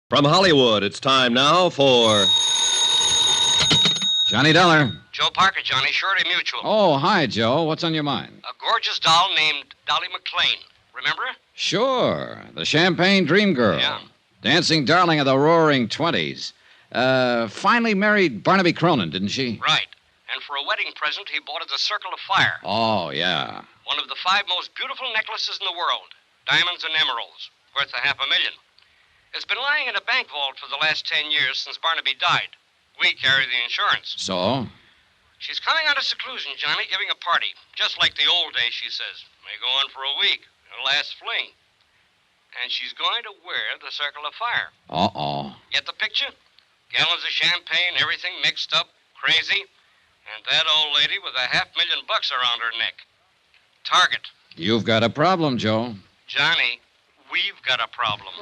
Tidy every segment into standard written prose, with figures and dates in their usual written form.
From Hollywood, it's time now for... Johnny Dollar. Joe Parker, Johnny, Surety Mutual. Oh, hi, Joe. What's on your mind? A gorgeous doll named Dolly McLean. Remember her? Sure. The Champagne Dream Girl. Yeah. Dancing darling of the roaring 20s. Finally married Barnaby Cronin, didn't she? Right. And for a wedding present, he bought her the Circle of Fire. Oh, yeah. One of the 5 most beautiful necklaces in the world. Diamonds and emeralds. Worth $500,000. It's been lying in a bank vault for the last 10 years since Barnaby died. We carry the insurance. So? She's coming out of seclusion, Johnny, giving a party. Just like the old days, she says. May go on for a week. A last fling. And she's going to wear the Circle of Fire. Uh-oh. Get the picture? Gallons of champagne, everything mixed up, crazy. And that old lady with $500,000 around her neck. Target. You've got a problem, Joe. Johnny, we've got a problem.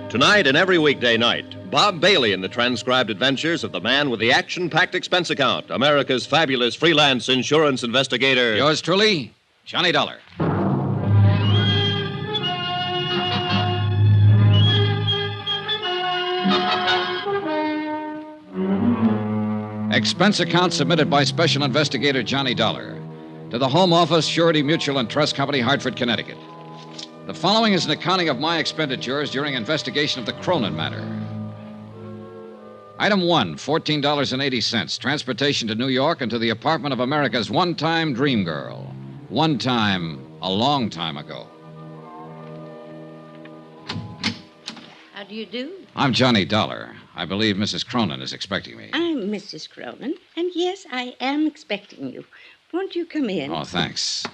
Tonight and every weekday night, Bob Bailey in the transcribed adventures of the man with the action-packed expense account, America's fabulous freelance insurance investigator. Yours truly, Johnny Dollar. Expense account submitted by Special Investigator Johnny Dollar to the Home Office, Surety Mutual and Trust Company, Hartford, Connecticut. The following is an accounting of my expenditures during investigation of the Cronin Matter. Item 1, $14.80. Transportation to New York and to the apartment of America's one-time dream girl. One time, a long time ago. How do you do? I'm Johnny Dollar. I believe Mrs. Cronin is expecting me. I'm Mrs. Cronin, and yes, I am expecting you. Won't you come in? Oh, thanks.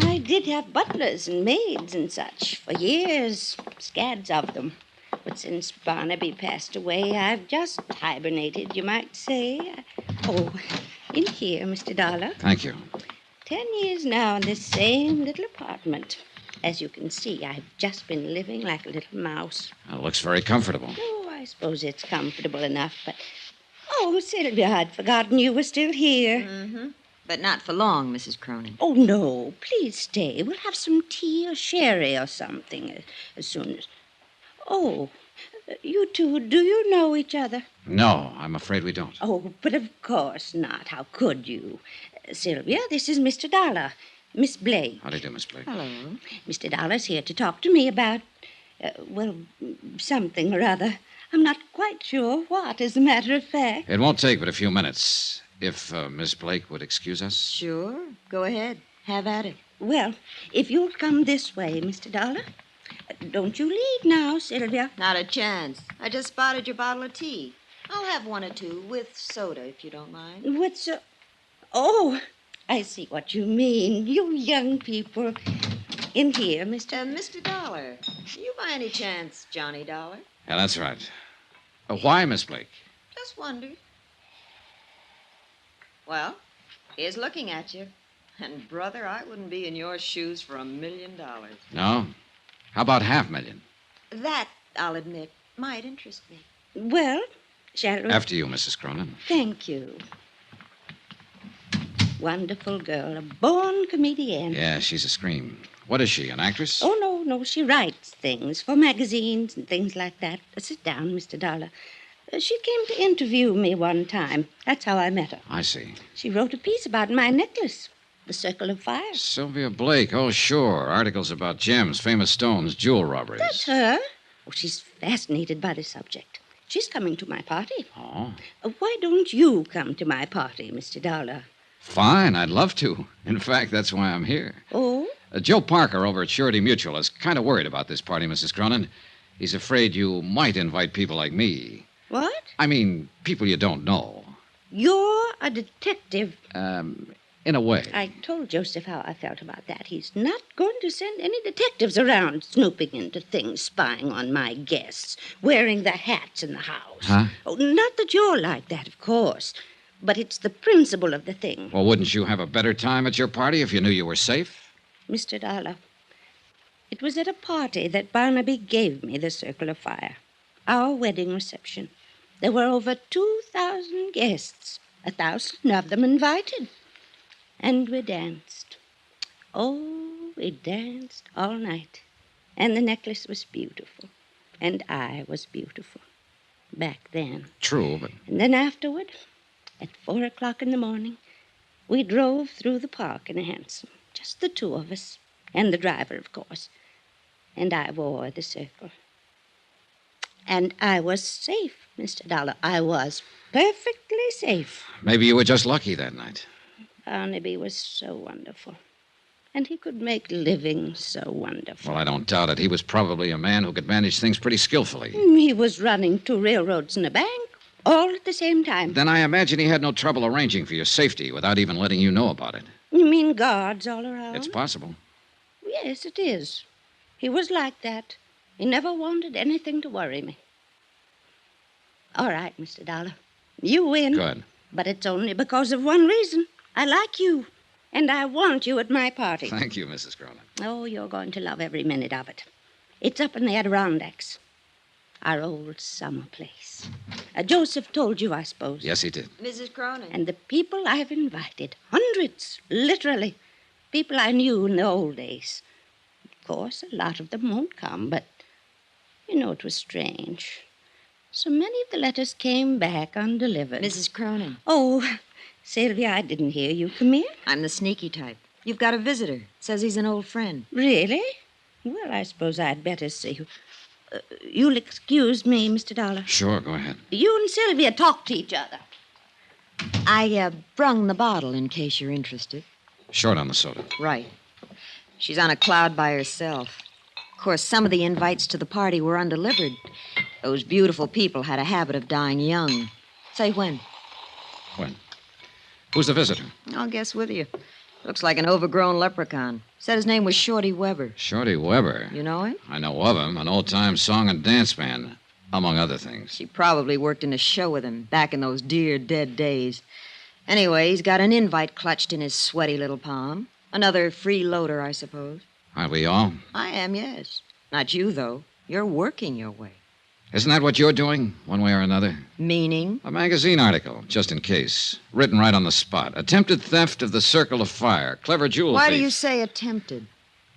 I did have butlers and maids and such for years, scads of them. But since Barnaby passed away, I've just hibernated, you might say. Oh, in here, Mr. Dollar. Thank you. 10 years now in this same little apartment. As you can see, I've just been living like a little mouse. It looks very comfortable. Oh, I suppose it's comfortable enough, but... Oh, Sylvia, I'd forgotten you were still here. Mm-hmm. But not for long, Mrs. Cronin. Oh, no, please stay. We'll have some tea or sherry or something as soon as... Oh, you two, do you know each other? No, I'm afraid we don't. Oh, but of course not. How could you? Sylvia, this is Mr. Dollar. Miss Blake. How do you do, Miss Blake? Hello. Mr. Dollar's here to talk to me about, something or other. I'm not quite sure what, as a matter of fact. It won't take but a few minutes. If Miss Blake would excuse us. Sure. Go ahead. Have at it. Well, if you'll come this way, Mr. Dollar. Don't you leave now, Sylvia. Not a chance. I just spotted your bottle of tea. I'll have 1 or 2 with soda, if you don't mind. What's so... Oh, I see what you mean. You young people. In here, Mr. Dollar. You by any chance Johnny Dollar? Yeah, that's right. Why, Miss Blake? Just wondered. Well, here's looking at you. And, brother, I wouldn't be in your shoes for $1 million. No? How about $500,000? That, I'll admit, might interest me. Well, shall we... After you, Mrs. Cronin. Thank you. Wonderful girl, a born comedian. Yeah, she's a scream. What is she, an actress? Oh, no, she writes things for magazines and things like that. Sit down, Mr. Dollar. She came to interview me one time. That's how I met her. I see. She wrote a piece about my necklace, the Circle of Fire. Sylvia Blake. Oh, sure. Articles about gems, famous stones, jewel robberies. That's her. Oh, she's fascinated by the subject. She's coming to my party. Oh. Why don't you come to my party, Mr. Dollar? Fine, I'd love to. In fact, that's why I'm here. Oh? Joe Parker over at Surety Mutual is kind of worried about this party, Mrs. Cronin. He's afraid you might invite people like me. What? I mean, people you don't know. You're a detective. In a way. I told Joseph how I felt about that. He's not going to send any detectives around snooping into things, spying on my guests, wearing the hats in the house. Huh? Oh, not that you're like that, of course. But it's the principle of the thing. Well, wouldn't you have a better time at your party if you knew you were safe? Mr. Dollar, it was at a party that Barnaby gave me the Circle of Fire. Our wedding reception. There were over 2,000 guests, 1,000 of them invited. And we danced. Oh, we danced all night. And the necklace was beautiful. And I was beautiful. Back then. True, but... And then afterward, at 4 o'clock in the morning, we drove through the park in a hansom. Just the two of us. And the driver, of course. And I wore the circle. And I was safe, Mr. Dollar. I was perfectly safe. Maybe you were just lucky that night. Barnaby was so wonderful. And he could make living so wonderful. Well, I don't doubt it. He was probably a man who could manage things pretty skillfully. He was running 2 railroads and a bank, all at the same time. Then I imagine he had no trouble arranging for your safety without even letting you know about it. You mean guards all around? It's possible. Yes, it is. He was like that. He never wanted anything to worry me. All right, Mr. Dollar. You win. Good. But it's only because of one reason. I like you. And I want you at my party. Thank you, Mrs. Cronin. Oh, you're going to love every minute of it. It's up in the Adirondacks. Our old summer place. Joseph told you, I suppose. Yes, he did. Mrs. Cronin. And the people I've invited, hundreds, literally. People I knew in the old days. Of course, a lot of them won't come, but, it was strange. So many of the letters came back undelivered. Mrs. Cronin. Oh, Sylvia, I didn't hear you. Come here. I'm the sneaky type. You've got a visitor. Says he's an old friend. Really? Well, I suppose I'd better see you. You'll excuse me, Mr. Dollar. Sure, go ahead. You and Sylvia talk to each other. I brung the bottle in case you're interested. Short on the soda. Right. She's on a cloud by herself. Of course, some of the invites to the party were undelivered. Those beautiful people had a habit of dying young. Say when. When? Who's the visitor? I'll guess with you. Looks like an overgrown leprechaun. Said his name was Shorty Weber. Shorty Weber. You know him? I know of him, an old-time song and dance man, among other things. She probably worked in a show with him back in those dear dead days. Anyway, he's got an invite clutched in his sweaty little palm. Another freeloader, I suppose. Aren't we all? I am, yes. Not you, though. You're working your way. Isn't that what you're doing, one way or another? Meaning? A magazine article, just in case. Written right on the spot. Attempted theft of the Circle of Fire. Clever jewel Why thief. do you say attempted?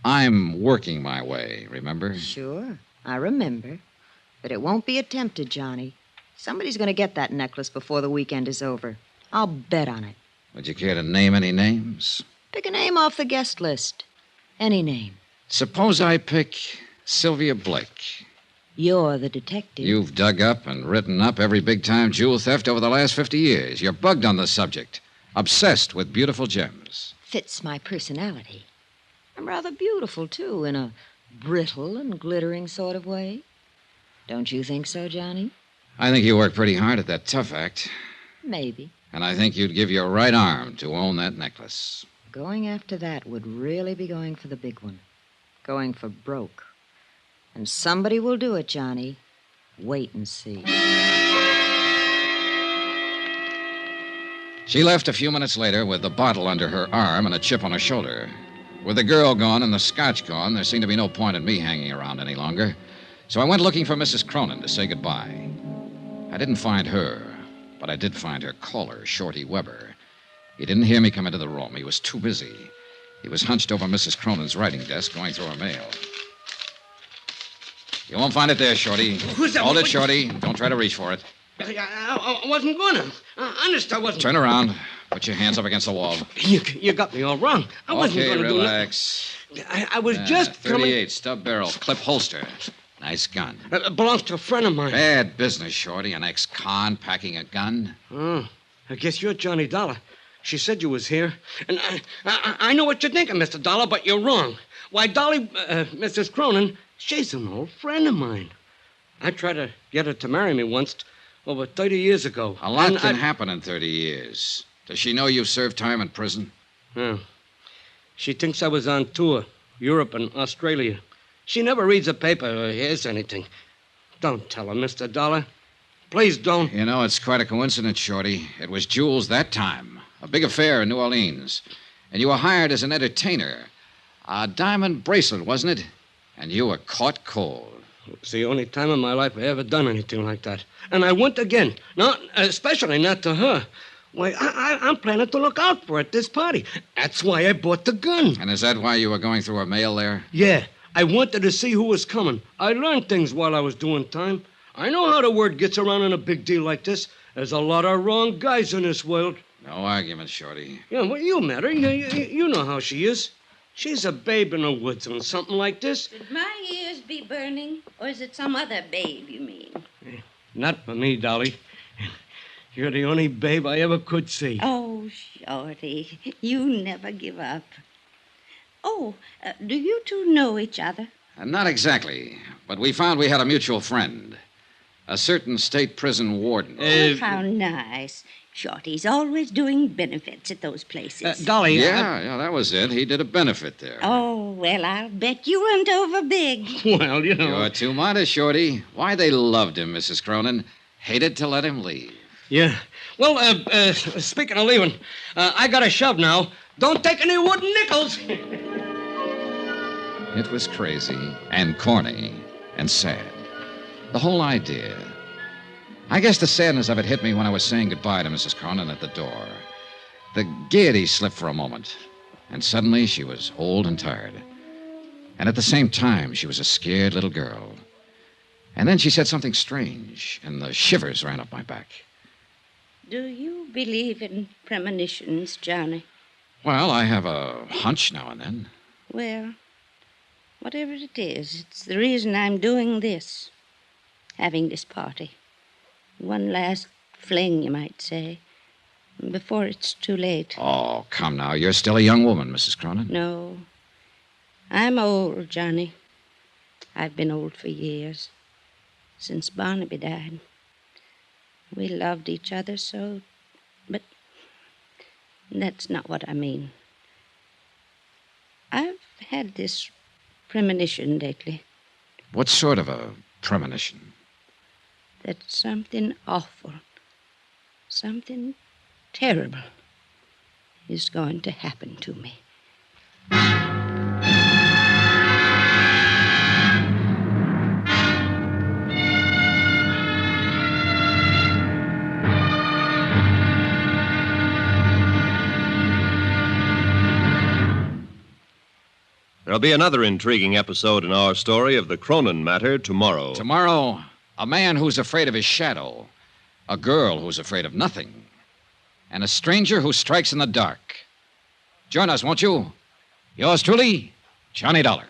I'm working my way, remember? Sure, I remember. But it won't be attempted, Johnny. Somebody's going to get that necklace before the weekend is over. I'll bet on it. Would you care to name any names? Pick a name off the guest list. Any name. Suppose I pick Sylvia Blake. You're the detective. You've dug up and written up every big-time jewel theft over the last 50 years. You're bugged on the subject. Obsessed with beautiful gems. Fits my personality. I'm rather beautiful, too, in a brittle and glittering sort of way. Don't you think so, Johnny? I think you work pretty hard at that tough act. Maybe. And I think you'd give your right arm to own that necklace. Going after that would really be going for the big one. Going for broke. And somebody will do it, Johnny. Wait and see. She left a few minutes later with the bottle under her arm and a chip on her shoulder. With the girl gone and the scotch gone, there seemed to be no point in me hanging around any longer. So I went looking for Mrs. Cronin to say goodbye. I didn't find her, but I did find her caller, Shorty Weber. He didn't hear me come into the room. He was too busy. He was hunched over Mrs. Cronin's writing desk, going through her mail. You won't find it there, Shorty. Who's that? Hold it, Shorty. Don't try to reach for it. I wasn't gonna. Honest, I wasn't. Turn around. Put your hands up against the wall. You got me all wrong. I wasn't gonna relax. do nothing. I was just 38, coming. stub barrel, clip holster. Nice gun. Belongs to a friend of mine. Bad business, Shorty. An ex-con packing a gun. Oh, I guess you're Johnny Dollar. She said you was here. And I know what you're thinking, Mr. Dollar, but you're wrong. Why, Dolly, Mrs. Cronin, she's an old friend of mine. I tried to get her to marry me once, over 30 years ago. A lot can happen in 30 years. Does she know you've served time in prison? Yeah. She thinks I was on tour, Europe and Australia. She never reads a paper or hears anything. Don't tell her, Mr. Dollar. Please don't. You know, it's quite a coincidence, Shorty. It was Jules that time. A big affair in New Orleans. And you were hired as an entertainer. A diamond bracelet, wasn't it? And you were caught cold. It's the only time in my life I ever done anything like that. And I wouldn't again. Not, especially not to her. Why, I'm planning to look out for at this party. That's why I bought the gun. And is that why you were going through her mail there? Yeah, I wanted to see who was coming. I learned things while I was doing time. I know how the word gets around in a big deal like this. There's a lot of wrong guys in this world. No argument, Shorty. Yeah, well, you met her. You know how she is. She's a babe in the woods on something like this. Should my ears be burning, or is it some other babe you mean? Not for me, Dolly. You're the only babe I ever could see. Oh, Shorty, you never give up. Oh, do you two know each other? Not exactly, but we found we had a mutual friend. A certain state prison warden. Oh, how nice. Shorty's always doing benefits at those places. Dolly. Yeah, that was it. He did a benefit there. Oh, well, I'll bet you went over big. Well, you know. You're too modest, Shorty. Why, they loved him, Mrs. Cronin. Hated to let him leave. Yeah. Well, speaking of leaving, I got a shove now. Don't take any wooden nickels. It was crazy and corny and sad. The whole idea. I guess the sadness of it hit me when I was saying goodbye to Mrs. Cronin at the door. The gaiety slipped for a moment, and suddenly she was old and tired. And at the same time, she was a scared little girl. And then she said something strange, and the shivers ran up my back. Do you believe in premonitions, Johnny? Well, I have a hunch now and then. Well, whatever it is, it's the reason I'm doing this. Having this party. One last fling, you might say, before it's too late. Oh, come now. You're still a young woman, Mrs. Cronin. No. I'm old, Johnny. I've been old for years. Since Barnaby died. We loved each other so, but that's not what I mean. I've had this premonition lately. What sort of a premonition? That something awful, something terrible is going to happen to me. There'll be another intriguing episode in our story of the Cronin Matter tomorrow. Tomorrow, a man who's afraid of his shadow, a girl who's afraid of nothing, and a stranger who strikes in the dark. Join us, won't you? Yours truly, Johnny Dollar.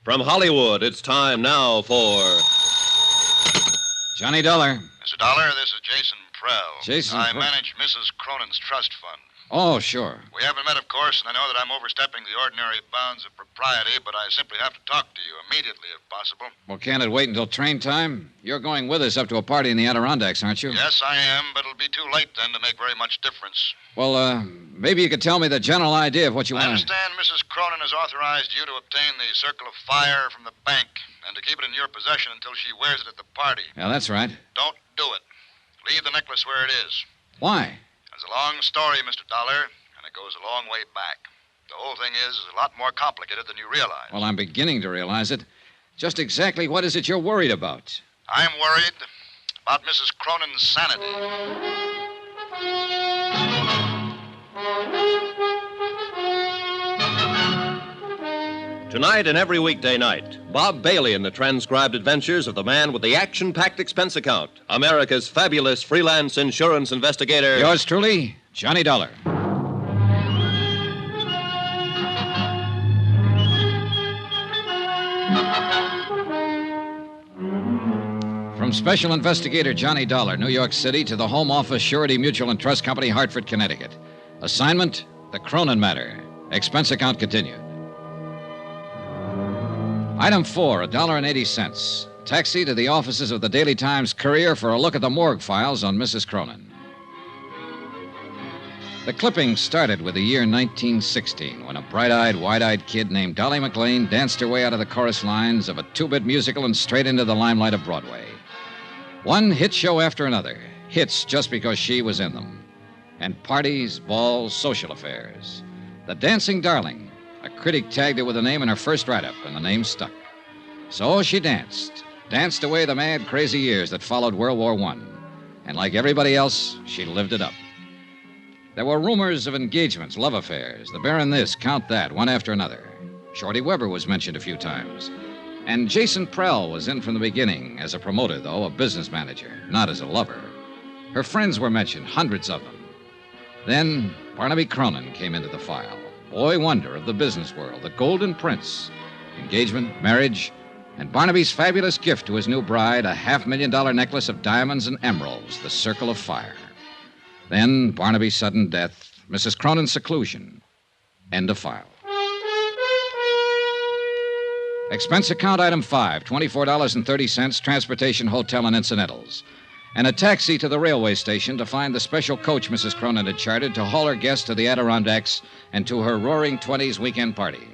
From Hollywood, it's time now for... Johnny Dollar. Mr. Dollar, this is Jason Prell. Jason I Prell. manage Mrs. Cronin's trust fund. Oh, sure. We haven't met, of course, and I know that I'm overstepping the ordinary bounds of propriety, but I simply have to talk to you immediately, if possible. Well, can't it wait until train time? You're going with us up to a party in the Adirondacks, aren't you? Yes, I am, but it'll be too late then to make very much difference. Well, maybe you could tell me the general idea of what you I want. understand Mrs. Cronin has authorized you to obtain the Circle of Fire from the bank and to keep it in your possession until she wears it at the party. Yeah, that's right. Don't do it. Leave the necklace where it is. Why? It's a long story, Mr. Dollar, and it goes a long way back. The whole thing is a lot more complicated than you realize. Well, I'm beginning to realize it. Just exactly what is it you're worried about? I'm worried about Mrs. Cronin's sanity. Tonight and every weekday night, Bob Bailey in the transcribed adventures of the man with the action-packed expense account, America's fabulous freelance insurance investigator. Yours truly, Johnny Dollar. From Special Investigator Johnny Dollar, New York City, to the Home Office Surety Mutual and Trust Company, Hartford, Connecticut. Assignment, the Cronin Matter. Expense account continued. Item 4, $1.80. Taxi to the offices of the Daily Times Courier for a look at the morgue files on Mrs. Cronin. The clipping started with the year 1916, when a bright-eyed, wide-eyed kid named Dolly McLean danced her way out of the chorus lines of a two-bit musical and straight into the limelight of Broadway. One hit show after another, hits just because she was in them. And parties, balls, social affairs. The Dancing Darling. A critic tagged her with a name in her first write-up, and the name stuck. So she danced away the mad, crazy years that followed World War I. And like everybody else, she lived it up. There were rumors of engagements, love affairs, the Baron this, Count that, one after another. Shorty Weber was mentioned a few times. And Jason Prell was in from the beginning, as a promoter, though, a business manager, not as a lover. Her friends were mentioned, hundreds of them. Then Barnaby Cronin came into the file. Boy wonder of the business world, the golden prince. Engagement, marriage, and Barnaby's fabulous gift to his new bride, a $500,000 necklace of diamonds and emeralds, the Circle of Fire. Then Barnaby's sudden death, Mrs. Cronin's seclusion. End of file. Expense account item 5, $24.30, transportation, hotel, and incidentals. And a taxi to the railway station to find the special coach Mrs. Cronin had chartered to haul her guests to the Adirondacks and to her Roaring Twenties weekend party.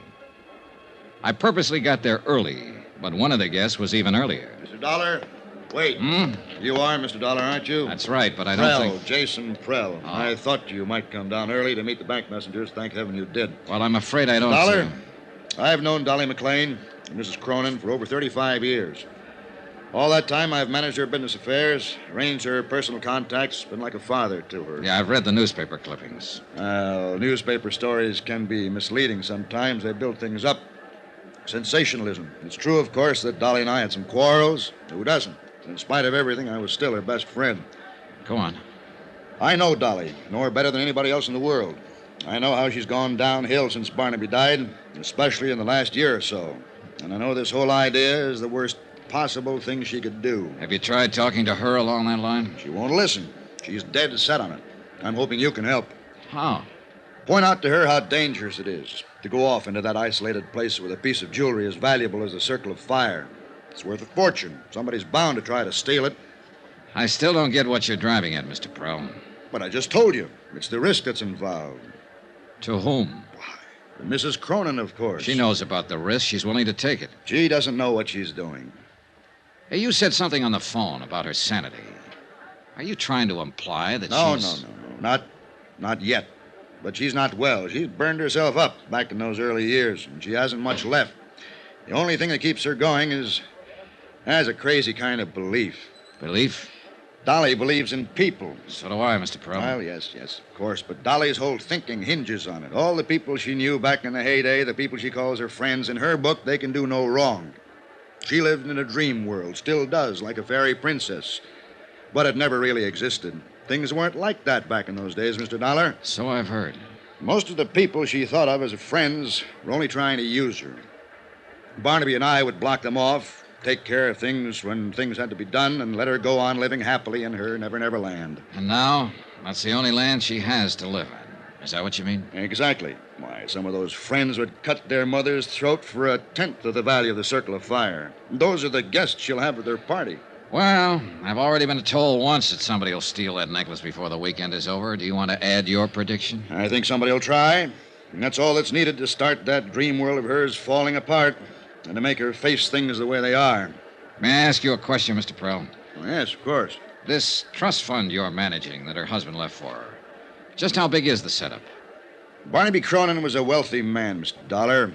I purposely got there early, but one of the guests was even earlier. Mr. Dollar, wait. You are Mr. Dollar, aren't you? That's right, but I don't think... Jason Prell. Oh. I thought you might come down early to meet the bank messengers. Thank heaven you did. Well, I'm afraid I don't... Dollar, I've known Dolly McLean and Mrs. Cronin for over 35 years. All that time, I've managed her business affairs, arranged her personal contacts, been like a father to her. Yeah, I've read the newspaper clippings. Newspaper stories can be misleading sometimes. They build things up. Sensationalism. It's true, of course, that Dolly and I had some quarrels. Who doesn't? In spite of everything, I was still her best friend. Go on. I know Dolly, know her better than anybody else in the world. I know how she's gone downhill since Barnaby died, especially in the last year or so. And I know this whole idea is the worst possible thing she could do. Have you tried talking to her along that line? She won't listen. She's dead set on it. I'm hoping you can help. How? Point out to her how dangerous it is to go off into that isolated place with a piece of jewelry as valuable as the Circle of Fire. It's worth a fortune. Somebody's bound to try to steal it. I still don't get what you're driving at, Mr. Prell. But I just told you. It's the risk that's involved. To whom? Mrs. Cronin, of course. She knows about the risk. She's willing to take it. She doesn't know what she's doing. Hey, you said something on the phone about her sanity. Are you trying to imply that she's... No. Not yet. But she's not well. She's burned herself up back in those early years, and she hasn't much left. The only thing that keeps her going has a crazy kind of belief. Belief? Dolly believes in people. So do I, Mr. Prell. Well, yes, of course. But Dolly's whole thinking hinges on it. All the people she knew back in the heyday, the people she calls her friends, in her book, they can do no wrong. She lived in a dream world, still does, like a fairy princess. But it never really existed. Things weren't like that back in those days, Mr. Dollar. So I've heard. Most of the people she thought of as friends were only trying to use her. Barnaby and I would block them off, take care of things when things had to be done, and let her go on living happily in her never-never land. And now, that's the only land she has to live in. Is that what you mean? Exactly. Why, some of those friends would cut their mother's throat for a tenth of the value of the Circle of Fire. Those are the guests she'll have at their party. Well, I've already been told once that somebody will steal that necklace before the weekend is over. Do you want to add your prediction? I think somebody will try. And that's all that's needed to start that dream world of hers falling apart and to make her face things the way they are. May I ask you a question, Mr. Prell? Oh, yes, of course. This trust fund you're managing that her husband left for her, just how big is the setup? Barnaby Cronin was a wealthy man, Mr. Dollar,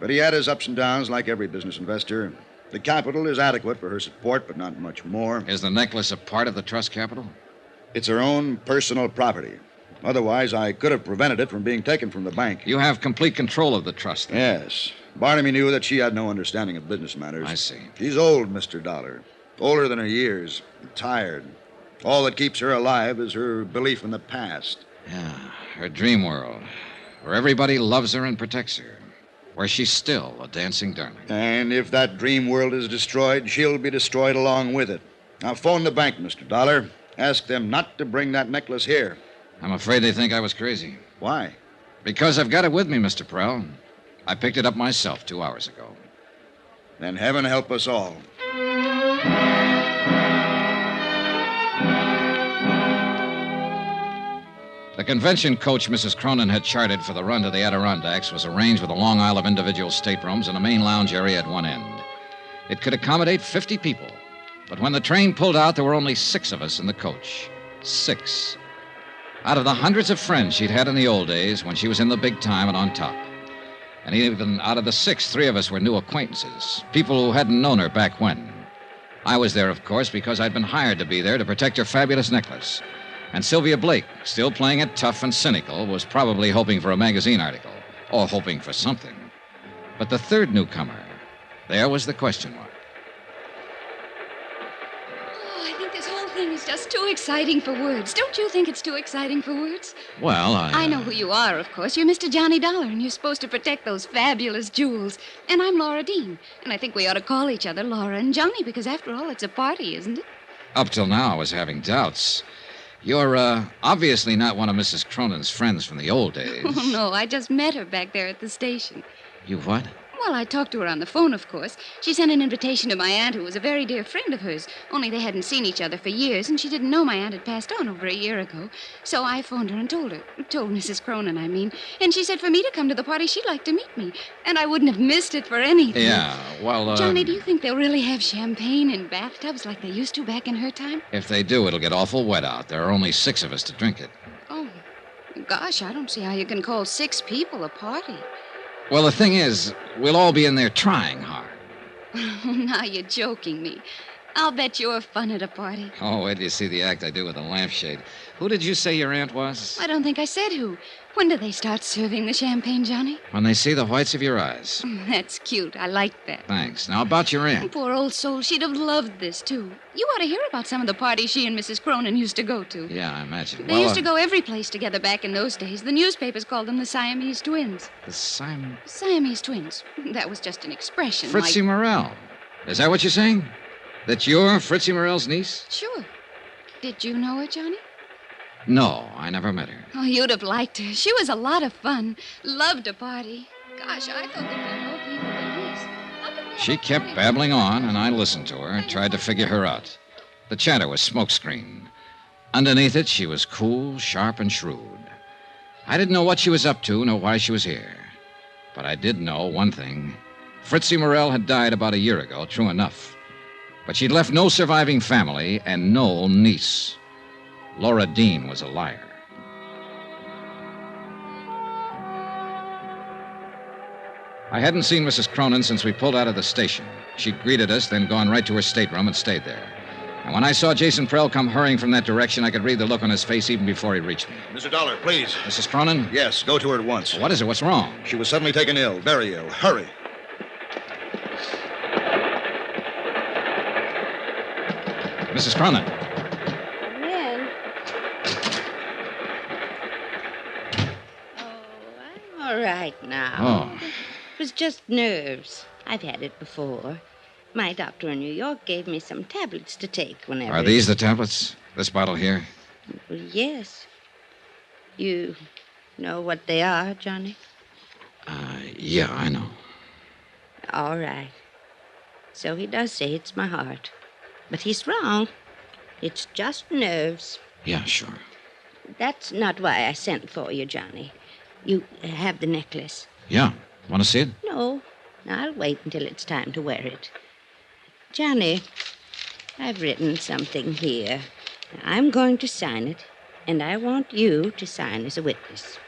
but he had his ups and downs like every business investor. The capital is adequate for her support, but not much more. Is the necklace a part of the trust capital? It's her own personal property. Otherwise, I could have prevented it from being taken from the bank. You have complete control of the trust, then? Yes. Barnaby knew that she had no understanding of business matters. I see. She's old, Mr. Dollar. Older than her years. Tired. All that keeps her alive is her belief in the past. Yeah, her dream world, where everybody loves her and protects her. Where she's still a dancing darling. And if that dream world is destroyed, she'll be destroyed along with it. Now, phone the bank, Mr. Dollar. Ask them not to bring that necklace here. I'm afraid they think I was crazy. Why? Because I've got it with me, Mr. Prell. I picked it up myself 2 hours ago. Then heaven help us all. The convention coach Mrs. Cronin had chartered for the run to the Adirondacks was arranged with a long aisle of individual staterooms and a main lounge area at one end. It could accommodate 50 people, but when the train pulled out, there were only 6 of us in the coach. 6. Out of the hundreds of friends she'd had in the old days when she was in the big time and on top. And even out of the 6, 3 of us were new acquaintances, people who hadn't known her back when. I was there, of course, because I'd been hired to be there to protect her fabulous necklace. And Sylvia Blake, still playing it tough and cynical, was probably hoping for a magazine article, or hoping for something. But the third newcomer, there was the question mark. Oh, I think this whole thing is just too exciting for words. Don't you think it's too exciting for words? Well, I know who you are, of course. You're Mr. Johnny Dollar, and you're supposed to protect those fabulous jewels. And I'm Laura Dean. And I think we ought to call each other Laura and Johnny, because after all, it's a party, isn't it? Up till now, I was having doubts. You're, obviously not one of Mrs. Cronin's friends from the old days. Oh, no, I just met her back there at the station. You what? Well, I talked to her on the phone, of course. She sent an invitation to my aunt, who was a very dear friend of hers. Only they hadn't seen each other for years, and she didn't know my aunt had passed on over a year ago. So I phoned her and told Mrs. Cronin, I mean. And she said for me to come to the party, she'd like to meet me. And I wouldn't have missed it for anything. Yeah, well, Johnny, do you think they'll really have champagne in bathtubs like they used to back in her time? If they do, it'll get awful wet out. There are only 6 of us to drink it. Oh, gosh, I don't see how you can call 6 people a party. Well, the thing is, we'll all be in there trying hard. Now you're joking me. I'll bet you're fun at a party. Oh, wait till you see the act I do with the lampshade. Who did you say your aunt was? I don't think I said who. When do they start serving the champagne, Johnny? When they see the whites of your eyes. That's cute. I like that. Thanks. Now, about your aunt. Poor old soul. She'd have loved this, too. You ought to hear about some of the parties she and Mrs. Cronin used to go to. Yeah, I imagine. They used to go every place together back in those days. The newspapers called them the Siamese twins. The Simon... Siamese twins. That was just an expression. Fritzie Morell. Is that what you're saying? That you're Fritzie Morell's niece? Sure. Did you know her, Johnny? No, I never met her. Oh, you'd have liked her. She was a lot of fun. Loved to party. Gosh, I thought there'd be more people than this. How could we She have a kept party? babbling on, and I listened to her, tried to figure her out. The chatter was smokescreen. Underneath it, she was cool, sharp, and shrewd. I didn't know what she was up to, nor why she was here. But I did know one thing. Fritzie Morell had died about a year ago, true enough. But she'd left no surviving family and no niece. Laura Dean was a liar. I hadn't seen Mrs. Cronin since we pulled out of the station. She'd greeted us, then gone right to her stateroom and stayed there. And when I saw Jason Prell come hurrying from that direction, I could read the look on his face even before he reached me. Mr. Dollar, please. Mrs. Cronin? Yes, go to her at once. What is it? What's wrong? She was suddenly taken ill, very ill. Hurry. Mrs. Cronin. Come in. Oh, I'm all right now. Oh. It was just nerves. I've had it before. My doctor in New York gave me some tablets to take whenever... Are these the tablets? This bottle here? Well, yes. You know what they are, Johnny? Yeah, I know. All right. So he does say it's my heart. But he's wrong. It's just nerves. Yeah, sure. That's not why I sent for you, Johnny. You have the necklace. Yeah. Want to see it? No, I'll wait until it's time to wear it. Johnny, I've written something here. I'm going to sign it, and I want you to sign as a witness.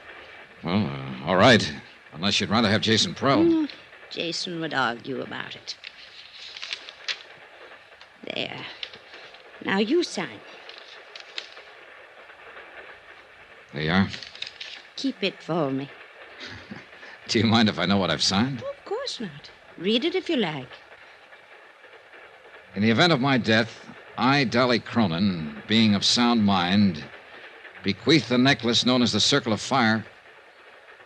Well, all right. Unless you'd rather have Jason Prell. No, Jason would argue about it. There. Now you sign. There you are. Keep it for me. Do you mind if I know what I've signed? Of course not. Read it if you like. In the event of my death, I, Dolly Cronin, being of sound mind, bequeath the necklace known as the Circle of Fire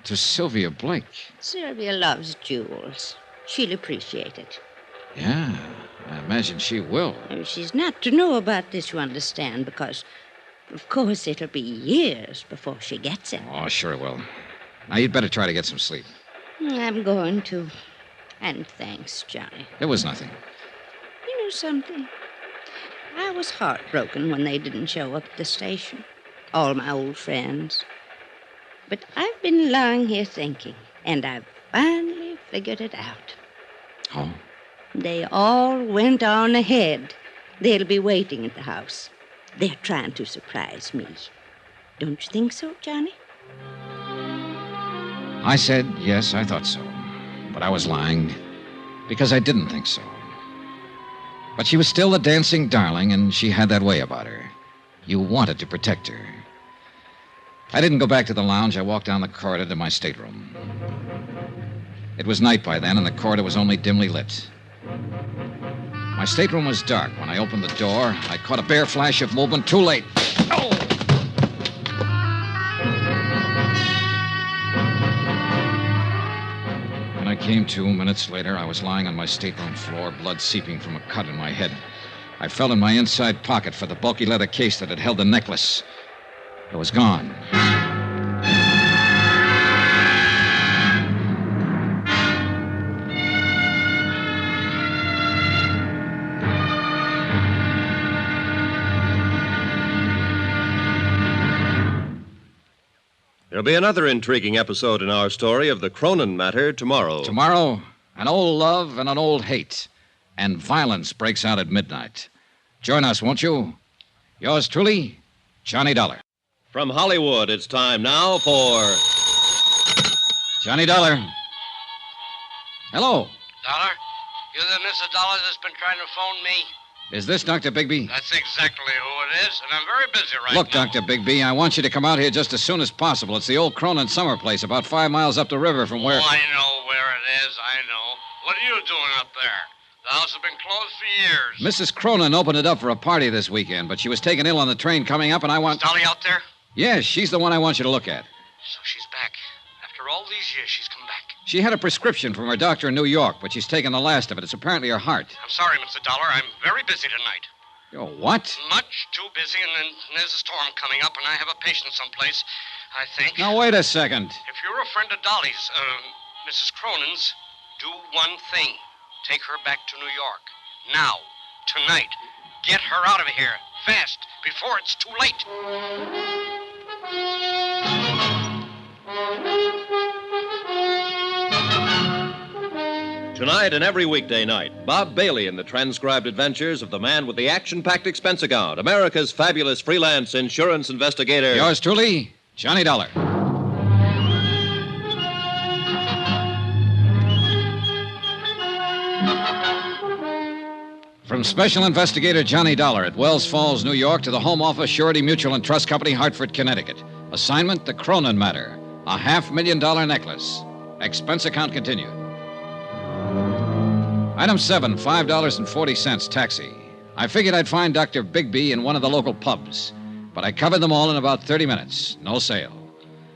to Sylvia Blake. Sylvia loves jewels. She'll appreciate it. Yeah, I imagine she will. She's not to know about this, you understand, because, of course, it'll be years before she gets it. Oh, sure it will. Now, you'd better try to get some sleep. I'm going to. And thanks, Johnny. It was nothing. You know something? I was heartbroken when they didn't show up at the station. All my old friends. But I've been lying here thinking, and I've finally figured it out. Oh? They all went on ahead. They'll be waiting at the house. They're trying to surprise me. Don't you think so, Johnny? I said, yes, I thought so. But I was lying because I didn't think so. But she was still a dancing darling, and she had that way about her. You wanted to protect her. I didn't go back to the lounge. I walked down the corridor to my stateroom. It was night by then, and the corridor was only dimly lit. My stateroom was dark. When I opened the door, I caught a bare flash of movement. Too late. Oh! When I came to minutes later, I was lying on my stateroom floor, blood seeping from a cut in my head. I felt in my inside pocket for the bulky leather case that had held the necklace. It was gone. There'll be another intriguing episode in our story of the Cronin Matter tomorrow. Tomorrow, an old love and an old hate. And violence breaks out at midnight. Join us, won't you? Yours truly, Johnny Dollar. From Hollywood, it's time now for... Johnny Dollar. Hello. Dollar? You're the Mrs. Dollar that's been trying to phone me? Is this Dr. Bigby? That's exactly who it is, and I'm very busy right Look, now. Dr. Bigby, I want you to come out here just as soon as possible. It's the old Cronin summer place, about 5 miles up the river from where... Oh, I know where it is, I know. What are you doing up there? The house has been closed for years. Mrs. Cronin opened it up for a party this weekend, but she was taken ill on the train coming up, and I want... Is Dolly out there? Yes, she's the one I want you to look at. So she's back. After all these years, she's come back. She had a prescription from her doctor in New York, but she's taken the last of it. It's apparently her heart. I'm sorry, Mr. Dollar. I'm very busy tonight. Oh, what? Much too busy, and then there's a storm coming up, and I have a patient someplace, I think. Now, wait a second. If you're a friend of Dolly's, Mrs. Cronin's, do one thing. Take her back to New York. Now. Tonight. Get her out of here. Fast. Before it's too late. Tonight and every weekday night, Bob Bailey in the transcribed adventures of the man with the action-packed expense account, America's fabulous freelance insurance investigator. Yours truly, Johnny Dollar. From Special Investigator Johnny Dollar at Wells Falls, New York, to the Home Office, Surety Mutual and Trust Company, Hartford, Connecticut. Assignment, the Cronin Matter. A $500,000 necklace. Expense account continued. Item 7, $5.40, taxi. I figured I'd find Dr. Bigby in one of the local pubs, but I covered them all in about 30 minutes. No sale.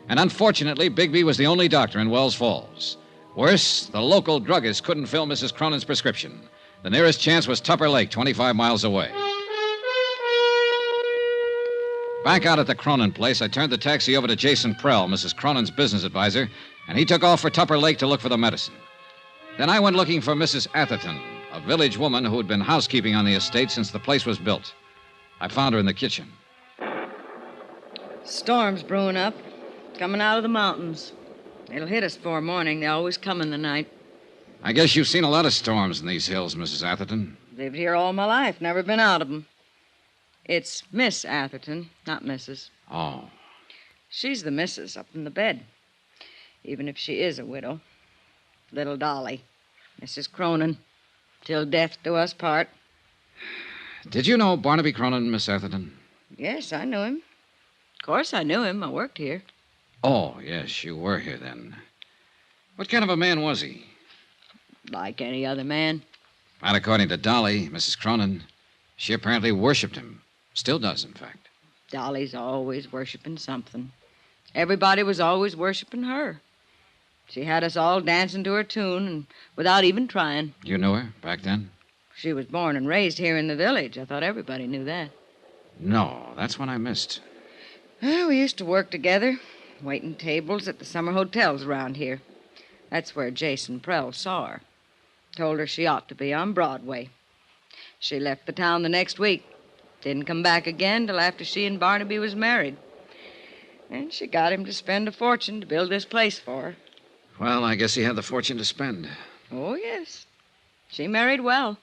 And unfortunately, Bigby was the only doctor in Wells Falls. Worse, the local druggist couldn't fill Mrs. Cronin's prescription. The nearest chance was Tupper Lake, 25 miles away. Back out at the Cronin place, I turned the taxi over to Jason Prell, Mrs. Cronin's business advisor, and he took off for Tupper Lake to look for the medicine. Then I went looking for Mrs. Atherton, a village woman who had been housekeeping on the estate since the place was built. I found her in the kitchen. Storm's brewing up, coming out of the mountains. It'll hit us before morning. They always come in the night. I guess you've seen a lot of storms in these hills, Mrs. Atherton. Lived here all my life, never been out of them. It's Miss Atherton, not Mrs. Oh. She's the missus up in the bed, even if she is a widow. Little Dolly, Mrs. Cronin, till death do us part. Did you know Barnaby Cronin, Miss Atherton? Yes, I knew him. Of course I knew him. I worked here. Oh, yes, you were here then. What kind of a man was he? Like any other man. Not according to Dolly, Mrs. Cronin. She apparently worshipped him. Still does, in fact. Dolly's always worshiping something. Everybody was always worshiping her. She had us all dancing to her tune, and without even trying. You knew her back then? She was born and raised here in the village. I thought everybody knew that. No, that's one I missed. Well, we used to work together, waiting tables at the summer hotels around here. That's where Jason Prell saw her. Told her she ought to be on Broadway. She left the town the next week. Didn't come back again till after she and Barnaby was married. And she got him to spend a fortune to build this place for her. Well, I guess he had the fortune to spend. Oh, yes. She married well.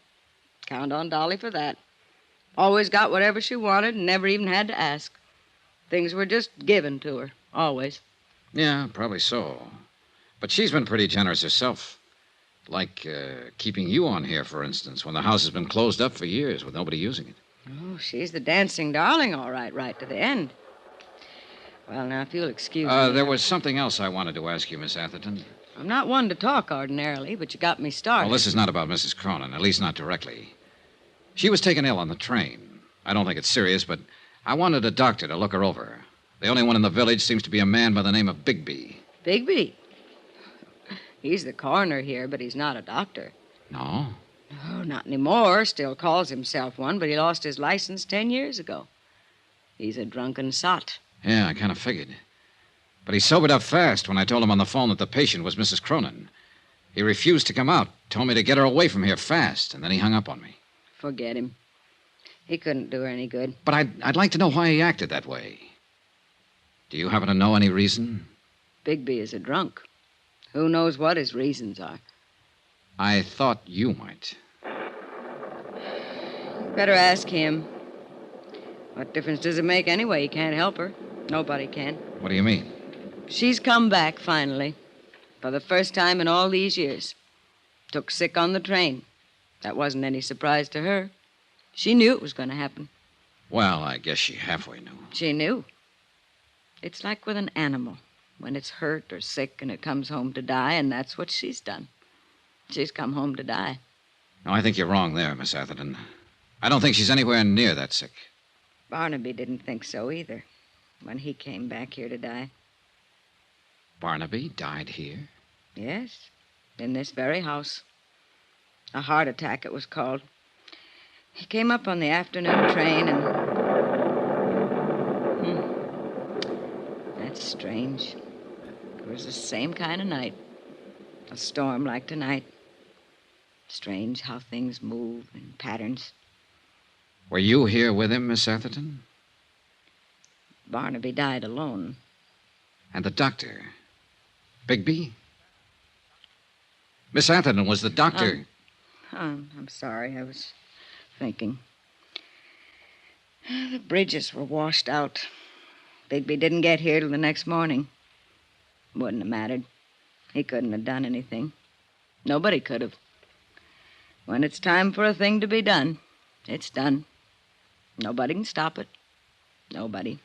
Count on Dolly for that. Always got whatever she wanted and never even had to ask. Things were just given to her, always. Yeah, probably so. But she's been pretty generous herself. Like keeping you on here, for instance, when the house has been closed up for years with nobody using it. Oh, she's the dancing darling, all right to the end. Well, now, if you'll excuse me. There was something else I wanted to ask you, Miss Atherton. I'm not one to talk ordinarily, but you got me started. Well, this is not about Mrs. Cronin, at least not directly. She was taken ill on the train. I don't think it's serious, but I wanted a doctor to look her over. The only one in the village seems to be a man by the name of Bigby. Bigby? He's the coroner here, but he's not a doctor. No? Oh, not anymore. Still calls himself one, but he lost his license 10 years ago. He's a drunken sot. Yeah, I kind of figured. But he sobered up fast when I told him on the phone that the patient was Mrs. Cronin. He refused to come out, told me to get her away from here fast, and then he hung up on me. Forget him. He couldn't do her any good. But I'd like to know why he acted that way. Do you happen to know any reason? Bigby is a drunk. Who knows what his reasons are? I thought you might. Better ask him. What difference does it make anyway? He can't help her. Nobody can. What do you mean? She's come back, finally. For the first time in all these years. Took sick on the train. That wasn't any surprise to her. She knew it was going to happen. Well, I guess she halfway knew. She knew. It's like with an animal. When it's hurt or sick and it comes home to die, and that's what she's done. She's come home to die. No, I think you're wrong there, Miss Atherton. I don't think she's anywhere near that sick. Barnaby didn't think so either when he came back here to die. Barnaby died here? Yes, in this very house. A heart attack, it was called. He came up on the afternoon train and... That's strange. It was the same kind of night. A storm like tonight. Strange how things move in patterns. Were you here with him, Miss Atherton? Barnaby died alone. And the doctor? Bigby? Miss Atherton, was the doctor... I'm sorry. I was thinking. The bridges were washed out. Bigby didn't get here till the next morning. Wouldn't have mattered. He couldn't have done anything. Nobody could have. When it's time for a thing to be done, it's done. Nobody can stop it. Nobody.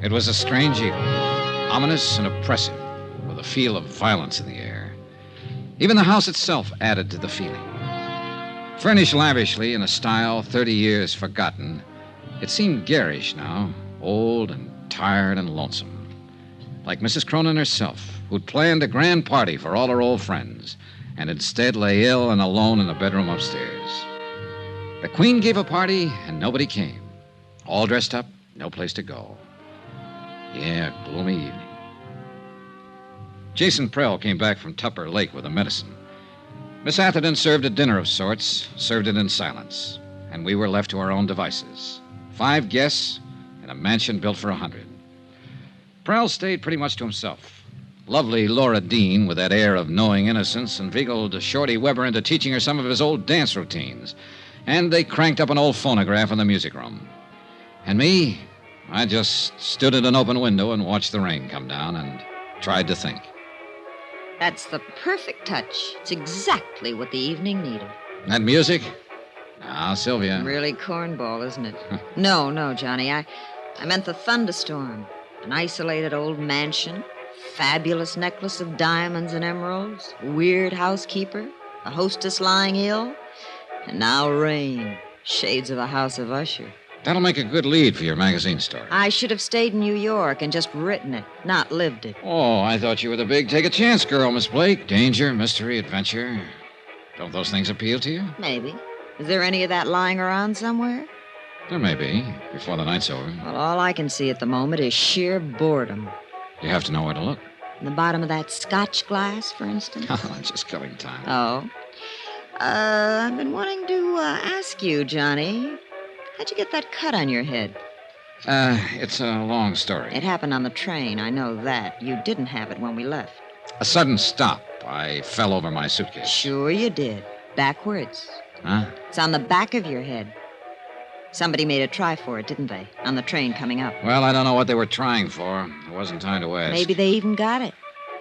It was a strange evening, ominous and oppressive, with a feel of violence in the air. Even the house itself added to the feeling. Furnished lavishly in a style 30 years forgotten, it seemed garish now, old and tired and lonesome. Like Mrs. Cronin herself, who'd planned a grand party for all her old friends, and instead lay ill and alone in a bedroom upstairs. The Queen gave a party, and nobody came. All dressed up, no place to go. Yeah, gloomy evening. Jason Prell came back from Tupper Lake with a medicine. Miss Atherton served a dinner of sorts, served it in silence, and we were left to our own devices. 5 guests in a mansion built for 100. Prell stayed pretty much to himself. Lovely Laura Dean, with that air of knowing innocence, inveigled Shorty Weber into teaching her some of his old dance routines. And they cranked up an old phonograph in the music room. And me, I just stood at an open window and watched the rain come down and tried to think. That's the perfect touch. It's exactly what the evening needed. That music? Now, Sylvia. Really cornball, isn't it? No, Johnny. I meant the thunderstorm. An isolated old mansion, fabulous necklace of diamonds and emeralds, weird housekeeper, a hostess lying ill, and now rain. Shades of a House of Usher. That'll make a good lead for your magazine story. I should have stayed in New York and just written it, not lived it. Oh, I thought you were the big take-a-chance girl, Miss Blake. Danger, mystery, adventure. Don't those things appeal to you? Maybe. Is there any of that lying around somewhere? There may be, before the night's over. Well, all I can see at the moment is sheer boredom. You have to know where to look. In the bottom of that scotch glass, for instance? Oh, just killing time. Oh. I've been wanting to ask you, Johnny. How'd you get that cut on your head? It's a long story. It happened on the train, I know that. You didn't have it when we left. A sudden stop. I fell over my suitcase. Sure you did. Backwards. Huh? It's on the back of your head. Somebody made a try for it, didn't they? On the train coming up. Well, I don't know what they were trying for. There wasn't time to ask. Maybe they even got it.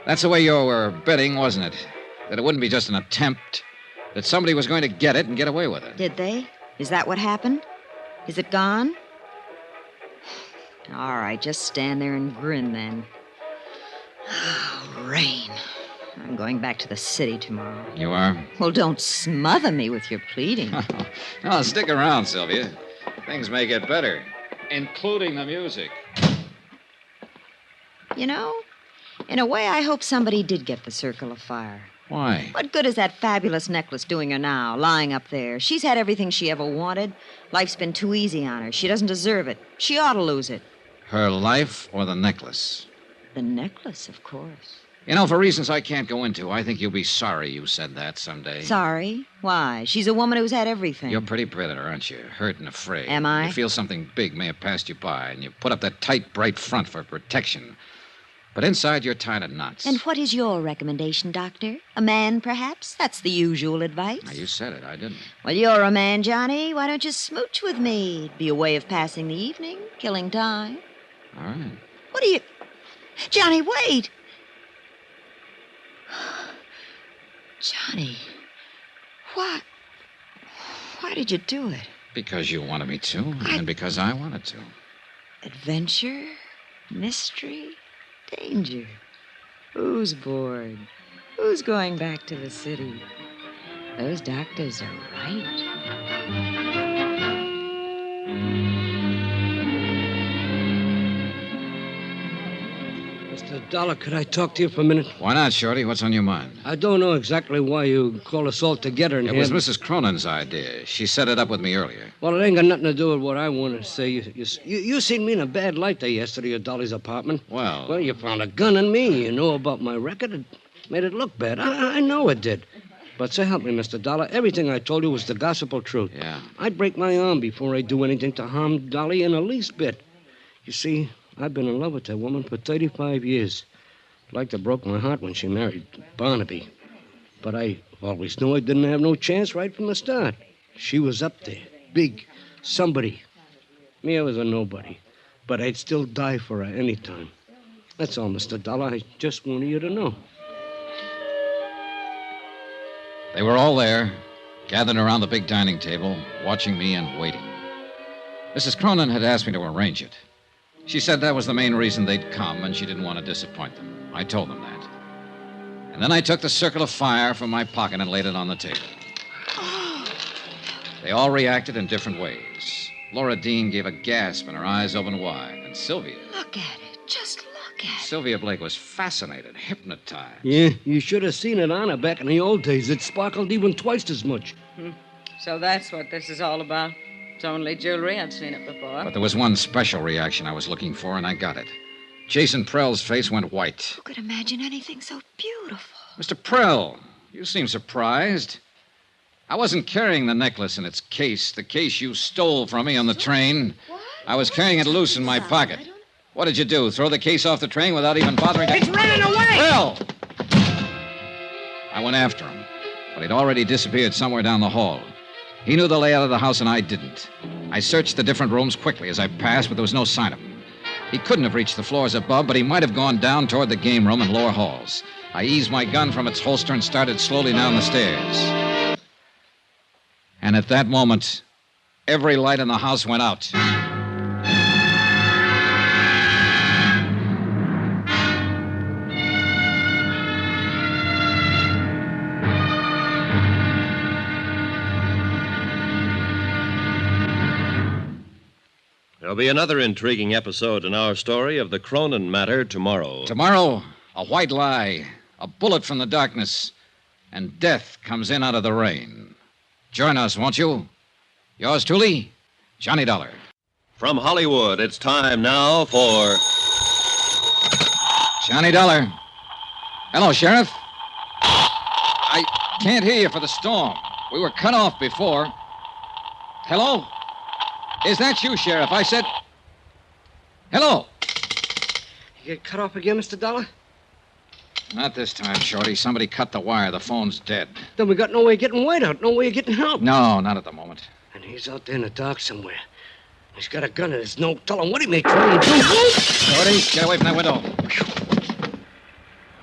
That's the way you were betting, wasn't it? That it wouldn't be just an attempt, That somebody was going to get it and get away with it. Did they? Is that what happened? Is it gone? All right, just stand there and grin then. Rain. I'm going back to the city tomorrow. You are? Well, don't smother me with your pleading. No, stick around, Sylvia. Things may get better, including the music. You know, in a way, I hope somebody did get the Circle of Fire. Why? What good is that fabulous necklace doing her now, lying up there? She's had everything she ever wanted. Life's been too easy on her. She doesn't deserve it. She ought to lose it. Her life or the necklace? The necklace, of course. You know, for reasons I can't go into, I think you'll be sorry you said that someday. Sorry? Why? She's a woman who's had everything. You're pretty predator, aren't you? Hurt and afraid. Am I? You feel something big may have passed you by, and you put up that tight, bright front for protection. But inside, you're tied in knots. And what is your recommendation, Doctor? A man, perhaps? That's the usual advice. Now, you said it. I didn't. Well, you're a man, Johnny. Why don't you smooch with me? It'd be a way of passing the evening, killing time. All right. What are you... Johnny, wait! Johnny, why did you do it? Because you wanted me to, and because I wanted to. Adventure, mystery, danger. Who's bored? Who's going back to the city? Those doctors are right. Mr. Dollar, could I talk to you for a minute? Why not, Shorty? What's on your mind? I don't know exactly why you called us all together in It here. was Mrs. Cronin's idea. She set it up with me earlier. Well, it ain't got nothing to do with what I want to say. You seen me in a bad light there yesterday at Dolly's apartment. Well, You found a gun in me. You know about my record. It made it look bad. I know it did. But so help me, Mr. Dollar, everything I told you was the gospel truth. yeah. I'd break my arm before I'd do anything to harm Dolly in the least bit. You see, I've been in love with that woman for 35 years. Like to broke my heart when she married Barnaby. But I always knew I didn't have no chance right from the start. She was up there, big, somebody. Me, I was a nobody. But I'd still die for her any time. That's all, Mr. Dollar. I just wanted you to know. They were all there, gathered around the big dining table, watching me and waiting. Mrs. Cronin had asked me to arrange it. She said that was the main reason they'd come, and she didn't want to disappoint them. I told them that. And then I took the Circle of Fire from my pocket and laid it on the table. They all reacted in different ways. Laura Dean gave a gasp and her eyes opened wide. And Sylvia... Look at it. Just look at it. Sylvia Blake was fascinated, hypnotized. Yeah, you should have seen it on her back in the old days. It sparkled even twice as much. So that's what this is all about. It's only jewelry. I've seen it before. But there was one special reaction I was looking for, and I got it. Jason Prell's face went white. Who could imagine anything so beautiful? Mr. Prell, you seem surprised. I wasn't carrying the necklace in its case, the case you stole from me on the train. I was carrying it loose in my pocket. What did you do, throw the case off the train without even bothering to... It's running away! Prell! I went after him, but he'd already disappeared somewhere down the hall. He knew the layout of the house, and I didn't. I searched the different rooms quickly as I passed, but there was no sign of him. He couldn't have reached the floors above, but he might have gone down toward the game room and lower halls. I eased my gun from its holster and started slowly down the stairs. And at that moment, every light in the house went out. There'll be another intriguing episode in our story of the Cronin Matter tomorrow. Tomorrow, a white lie, a bullet from the darkness, and death comes in out of the rain. Join us, won't you? Yours truly, Johnny Dollar. From Hollywood, it's time now for... Johnny Dollar. Hello, Sheriff. I can't hear you for the storm. We were cut off before. Hello? Is that you, Sheriff? I said... Hello? You get cut off again, Mr. Dollar? Not this time, Shorty. Somebody cut the wire. The phone's dead. Then we got no way of getting White out, no way of getting help. No, not at the moment. And he's out there in the dark somewhere. He's got a gun in his nose. Tell him what he may try and do. Shorty, get away from that window.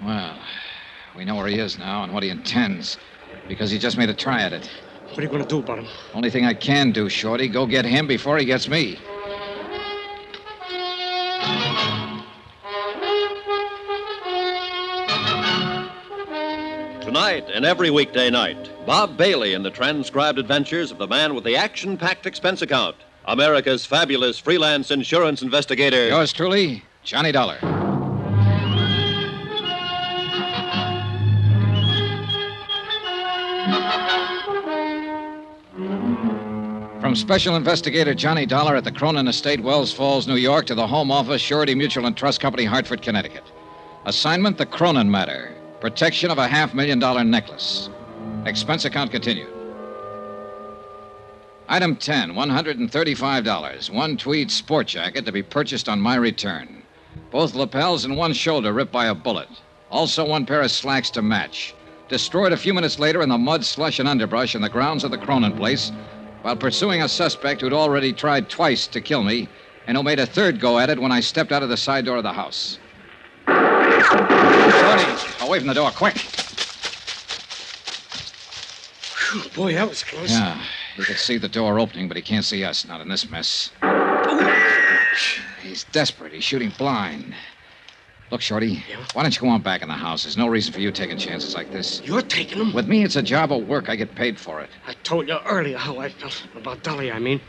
Well, we know where he is now and what he intends. Because he just made a try at it. What are you going to do about him? Only thing I can do, Shorty, go get him before he gets me. Tonight and every weekday night, Bob Bailey in the transcribed adventures of the man with the action-packed expense account, America's fabulous freelance insurance investigator. Yours truly, Johnny Dollar. From Special Investigator Johnny Dollar at the Cronin Estate, Wells Falls, New York, to the Home Office, Surety Mutual and Trust Company, Hartford, Connecticut. Assignment, the Cronin Matter. Protection of a $500,000 necklace. Expense account continued. Item 10, $135. One tweed sport jacket to be purchased on my return. Both lapels and one shoulder ripped by a bullet. Also one pair of slacks to match. Destroyed a few minutes later in the mud, slush, and underbrush in the grounds of the Cronin place while pursuing a suspect who'd already tried twice to kill me and who made a third go at it when I stepped out of the side door of the house. Shorty, away from the door, quick. Whew, boy, that was close. Yeah, he could see the door opening, but he can't see us, not in this mess. He's desperate. He's shooting blind. Look, Shorty, why don't you go on back in the house? There's no reason for you taking chances like this. You're taking them? With me, it's a job of work. I get paid for it. I told you earlier how I felt about Dolly, I mean.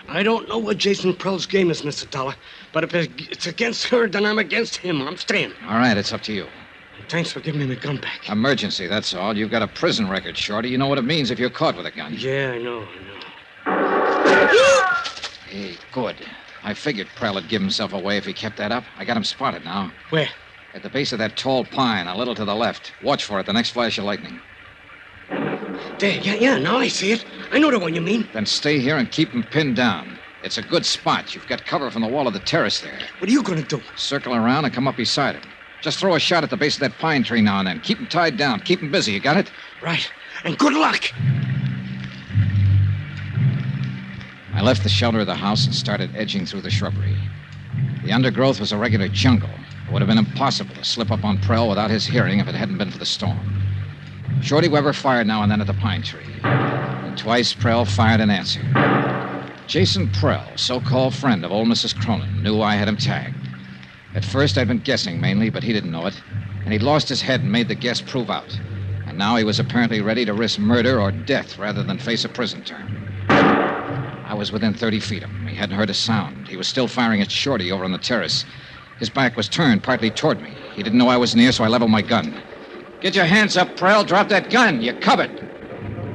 I don't know what Jason Prell's game is, Mr. Dollar, but if it's against her, then I'm against him. I'm staying. All right, it's up to you. Thanks for giving me my gun back. Emergency, that's all. You've got a prison record, Shorty. You know what it means if you're caught with a gun. Yeah, I know. Hey, good. I figured Prell would give himself away if he kept that up. I got him spotted now. Where? At the base of that tall pine, a little to the left. Watch for it, the next flash of lightning. There, yeah, now I see it. I know the one you mean. Then stay here and keep him pinned down. It's a good spot. You've got cover from the wall of the terrace there. What are you going to do? Circle around and come up beside him. Just throw a shot at the base of that pine tree now and then. Keep him tied down. Keep him busy. You got it? Right. And good luck. I left the shelter of the house and started edging through the shrubbery. The undergrowth was a regular jungle. It would have been impossible to slip up on Prell without his hearing if it hadn't been for the storm. Shorty Weber fired now and then at the pine tree. And twice Prell fired and answered. Jason Prell, so-called friend of old Mrs. Cronin, knew I had him tagged. At first, I'd been guessing mainly, but he didn't know it. And he'd lost his head and made the guess prove out. And now he was apparently ready to risk murder or death rather than face a prison term. I was within 30 feet of him. He hadn't heard a sound. He was still firing at Shorty over on the terrace. His back was turned partly toward me. He didn't know I was near, so I leveled my gun. Get your hands up, Prell. Drop that gun. You're covered.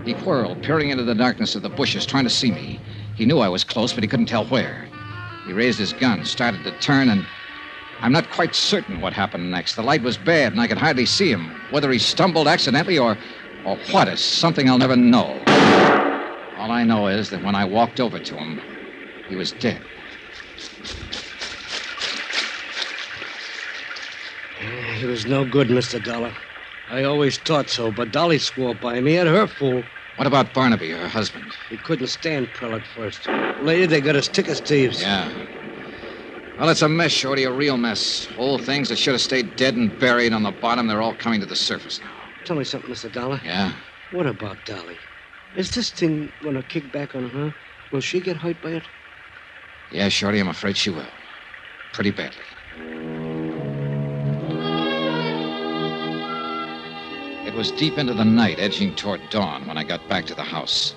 He whirled, peering into the darkness of the bushes, trying to see me. He knew I was close, but he couldn't tell where. He raised his gun, started to turn, and I'm not quite certain what happened next. The light was bad, and I could hardly see him. Whether he stumbled accidentally or what is something I'll never know. All I know is that when I walked over to him, he was dead. He was no good, Mr. Dollar. I always thought so, but Dolly swore by me. He had her fool. What about Barnaby, her husband? He couldn't stand Prell at first. Later, they got us thick as thieves. Yeah. Well, it's a mess, Shorty, a real mess. Old things that should have stayed dead and buried on the bottom, they're all coming to the surface now. Tell me something, Mr. Dollar. Yeah? What about Dolly? Is this thing going to kick back on her? Will she get hurt by it? Yeah, Shorty, I'm afraid she will. Pretty badly. It was deep into the night, edging toward dawn, when I got back to the house.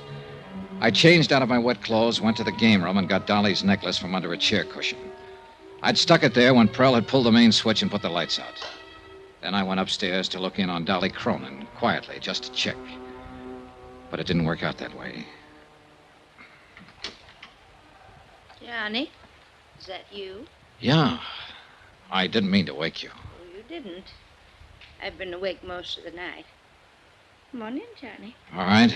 I changed out of my wet clothes, went to the game room, and got Dolly's necklace from under a chair cushion. I'd stuck it there when Prell had pulled the main switch and put the lights out. Then I went upstairs to look in on Dolly Cronin, quietly, just to check. But it didn't work out that way. Johnny, is that you? Yeah. I didn't mean to wake you. Oh, you didn't. I've been awake most of the night. Come on in, Johnny. All right.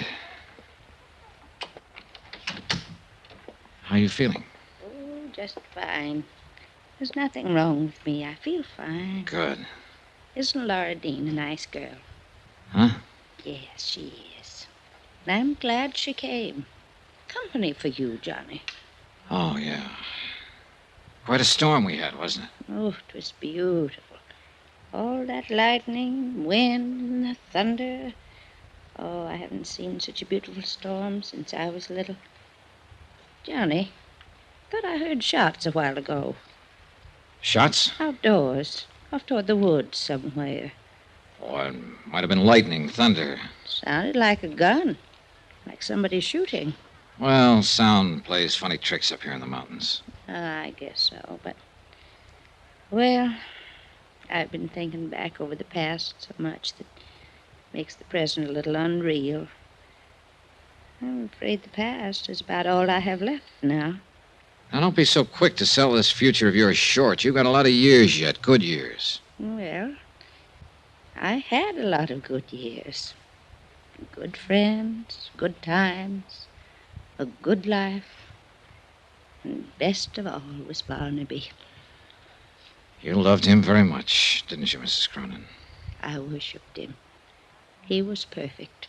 How you feeling? Oh, just fine. There's nothing wrong with me. I feel fine. Good. Isn't Laura Dean a nice girl? Huh? Yes, she is. And I'm glad she came. Company for you, Johnny. Oh, yeah. Quite a storm we had, wasn't it? Oh, it was beautiful. All that lightning, wind, and the thunder. Oh, I haven't seen such a beautiful storm since I was little. Johnny, thought I heard shots a while ago. Shots? Outdoors, off toward the woods somewhere. Oh, it might have been lightning, thunder. Sounded like a gun, like somebody shooting. Well, sound plays funny tricks up here in the mountains. I guess so, but... Well, I've been thinking back over the past so much that makes the present a little unreal. I'm afraid the past is about all I have left now. Now, don't be so quick to sell this future of yours short. You've got a lot of years yet, good years. Well, I had a lot of good years. Good friends, good times, a good life. And best of all was Barnaby. You loved him very much, didn't you, Mrs. Cronin? I worshipped him. He was perfect.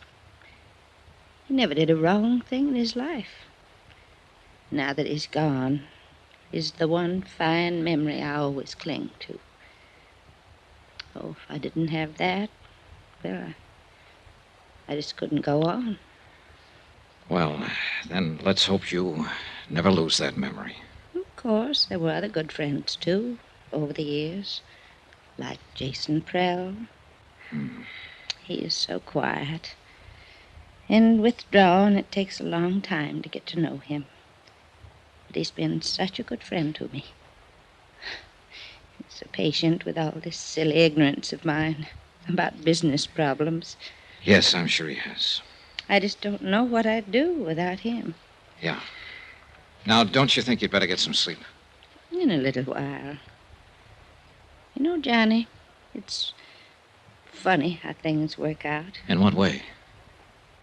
He never did a wrong thing in his life. Now that he's gone, he's the one fine memory I always cling to. Oh, if I didn't have that, well, I just couldn't go on. Well, then let's hope you never lose that memory. Of course, there were other good friends, too, over the years, like Jason Prell. He is so quiet and withdrawn, it takes a long time to get to know him. But he's been such a good friend to me. He's so patient with all this silly ignorance of mine about business problems. Yes, I'm sure he has. I just don't know what I'd do without him. Yeah. Now, don't you think you'd better get some sleep? In a little while. You know, Johnny, it's funny how things work out. In what way?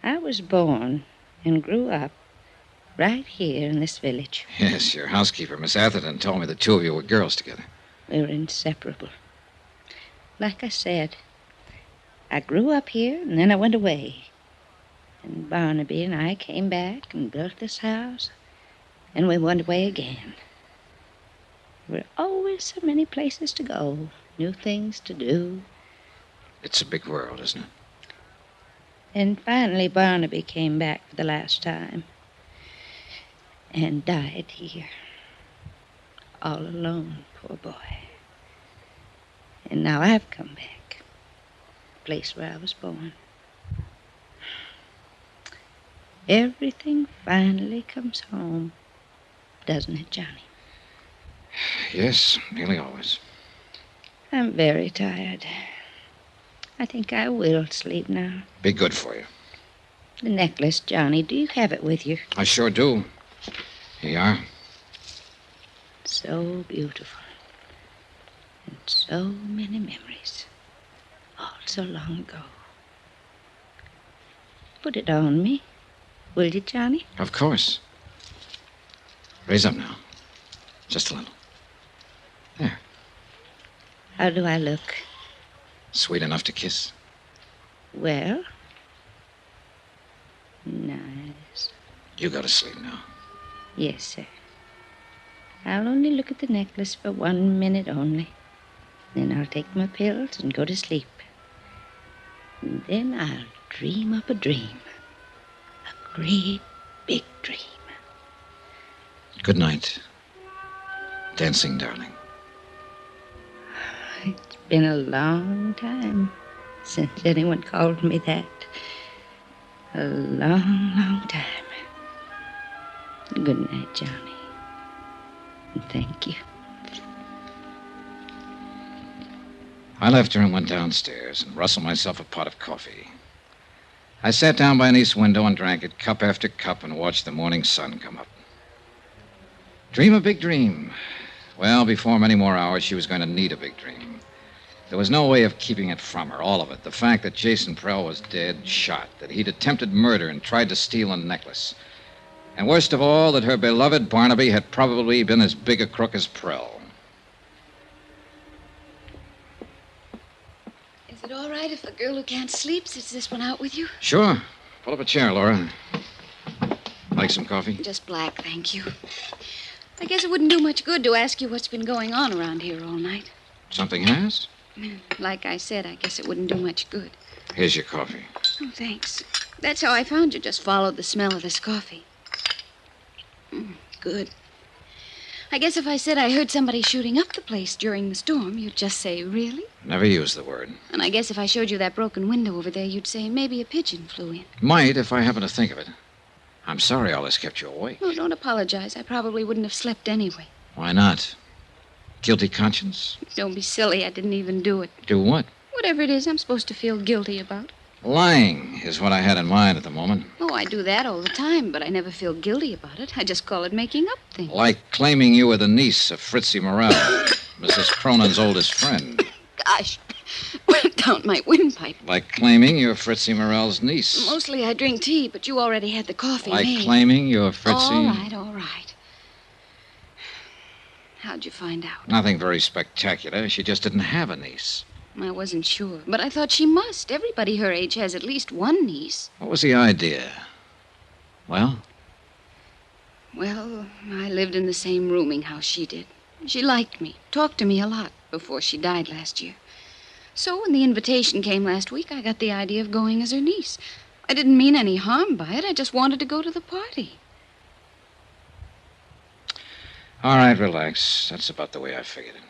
I was born and grew up right here in this village. Yes, your housekeeper, Miss Atherton, told me the two of you were girls together. We were inseparable. Like I said, I grew up here and then I went away. And Barnaby and I came back and built this house, and we went away again. There were always so many places to go, new things to do. It's a big world, isn't it? And finally Barnaby came back for the last time and died here. All alone, poor boy. And now I've come back, the place where I was born. Everything finally comes home, doesn't it, Johnny? Yes, nearly always. I'm very tired. I think I will sleep now. Be good for you. The necklace, Johnny, do you have it with you? I sure do. Here you are. So beautiful. And so many memories. All so long ago. Put it on me. Will you, Johnny? Of course. Raise up now. Just a little. There. How do I look? Sweet enough to kiss. Well, nice. You go to sleep now. Yes, sir. I'll only look at the necklace for 1 minute only. Then I'll take my pills and go to sleep. And then I'll dream up a dream. A great big dream. Good night, dancing darling. It's been a long time since anyone called me that. A long, long time. Good night, Johnny. And thank you. I left her and went downstairs and rustled myself a pot of coffee. I sat down by an east window and drank it cup after cup and watched the morning sun come up. Dream a big dream. Well, before many more hours, she was going to need a big dream. There was no way of keeping it from her, all of it. The fact that Jason Prell was dead, shot, that he'd attempted murder and tried to steal a necklace. And worst of all, that her beloved Barnaby had probably been as big a crook as Prell. Is it all right if the girl who can't sleep sits this one out with you? Sure. Pull up a chair, Laura. Like some coffee? Just black, thank you. I guess it wouldn't do much good to ask you what's been going on around here all night. Something has? Like I said, I guess it wouldn't do much good. Here's your coffee. Oh, thanks. That's how I found you. Just followed the smell of this coffee. Good. I guess if I said I heard somebody shooting up the place during the storm, you'd just say, really? Never used the word. And I guess if I showed you that broken window over there, you'd say maybe a pigeon flew in. Might if I happen to think of it. I'm sorry all this kept you awake. Oh, don't apologize. I probably wouldn't have slept anyway. Why not? Guilty conscience? Don't be silly. I didn't even do it. Do what? Whatever it is I'm supposed to feel guilty about. Lying is what I had in mind at the moment. Oh, I do that all the time, but I never feel guilty about it. I just call it making up things. Like claiming you were the niece of Fritzie Morrell, Mrs. Cronin's oldest friend. Gosh, went down my windpipe. Like claiming you're Fritzie Morrell's niece. Mostly I drink tea, but you already had the coffee Like made. claiming you're Fritzie... All right. How'd you find out? Nothing very spectacular. She just didn't have a niece. I wasn't sure, but I thought she must. Everybody her age has at least one niece. What was the idea? Well? Well, I lived in the same rooming house she did. She liked me, talked to me a lot before she died last year. So when the invitation came last week, I got the idea of going as her niece. I didn't mean any harm by it. I just wanted to go to the party. All right, relax. That's about the way I figured it.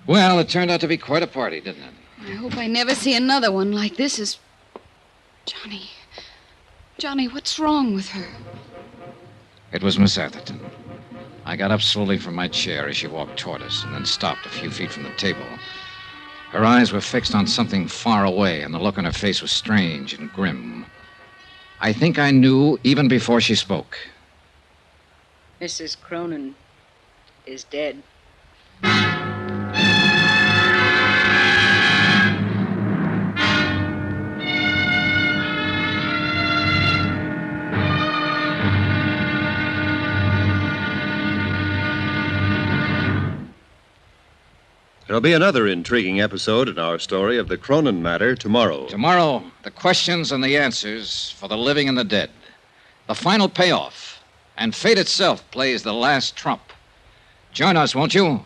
Well, it turned out to be quite a party, didn't it? I hope I never see another one like this as... Johnny, what's wrong with her? It was Miss Atherton. I got up slowly from my chair as she walked toward us and then stopped a few feet from the table. Her eyes were fixed on something far away, and the look on her face was strange and grim. I think I knew even before she spoke. Mrs. Cronin is dead. There'll be another intriguing episode in our story of the Cronin Matter tomorrow. Tomorrow, the questions and the answers for the living and the dead. The final payoff. And fate itself plays the last trump. Join us, won't you?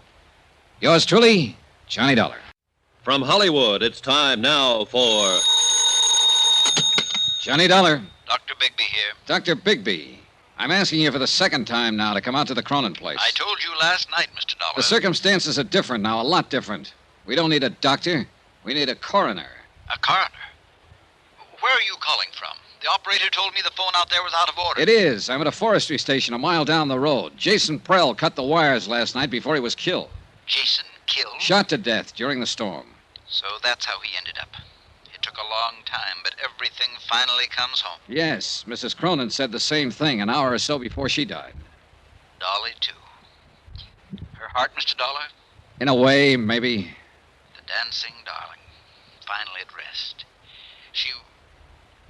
Yours truly, Johnny Dollar. From Hollywood, it's time now for... Johnny Dollar. Dr. Bigby here. Dr. Bigby. I'm asking you for the second time now to come out to the Cronin place. I told you last night, Mr. Dollar. The circumstances are different now, a lot different. We don't need a doctor. We need a coroner. A coroner? Where are you calling from? The operator told me the phone out there was out of order. It is. I'm at a forestry station a mile down the road. Jason Prell cut the wires last night before he was killed. Jason killed? Shot to death during the storm. So that's how he ended up. It took a long time, but everything finally comes home. Yes, Mrs. Cronin said the same thing an hour or so before she died. Dolly, too. Her heart, Mr. Dollar? In a way, maybe. The dancing darling. Finally at rest. She...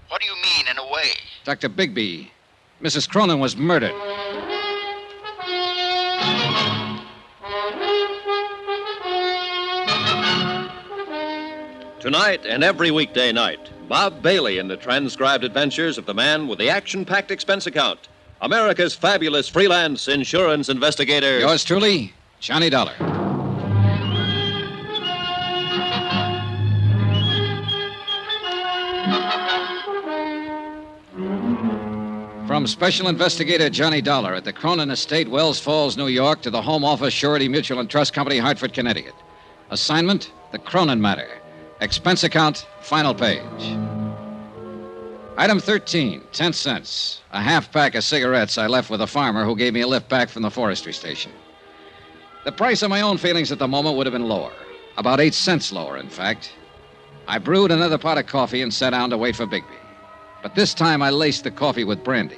What do you mean, in a way? Dr. Bigby, Mrs. Cronin was murdered. Tonight and every weekday night, Bob Bailey in the transcribed adventures of the man with the action-packed expense account, America's fabulous freelance insurance investigator. Yours truly, Johnny Dollar. From Special Investigator Johnny Dollar at the Cronin Estate, Wells Falls, New York, to the Home Office, Surety Mutual and Trust Company, Hartford, Connecticut. Assignment, the Cronin Matter. Expense account, final page. Item 13, 10 cents. A half pack of cigarettes I left with a farmer who gave me a lift back from the forestry station. The price of my own feelings at the moment would have been lower. About 8 cents lower, in fact. I brewed another pot of coffee and sat down to wait for Bigby. But this time I laced the coffee with brandy.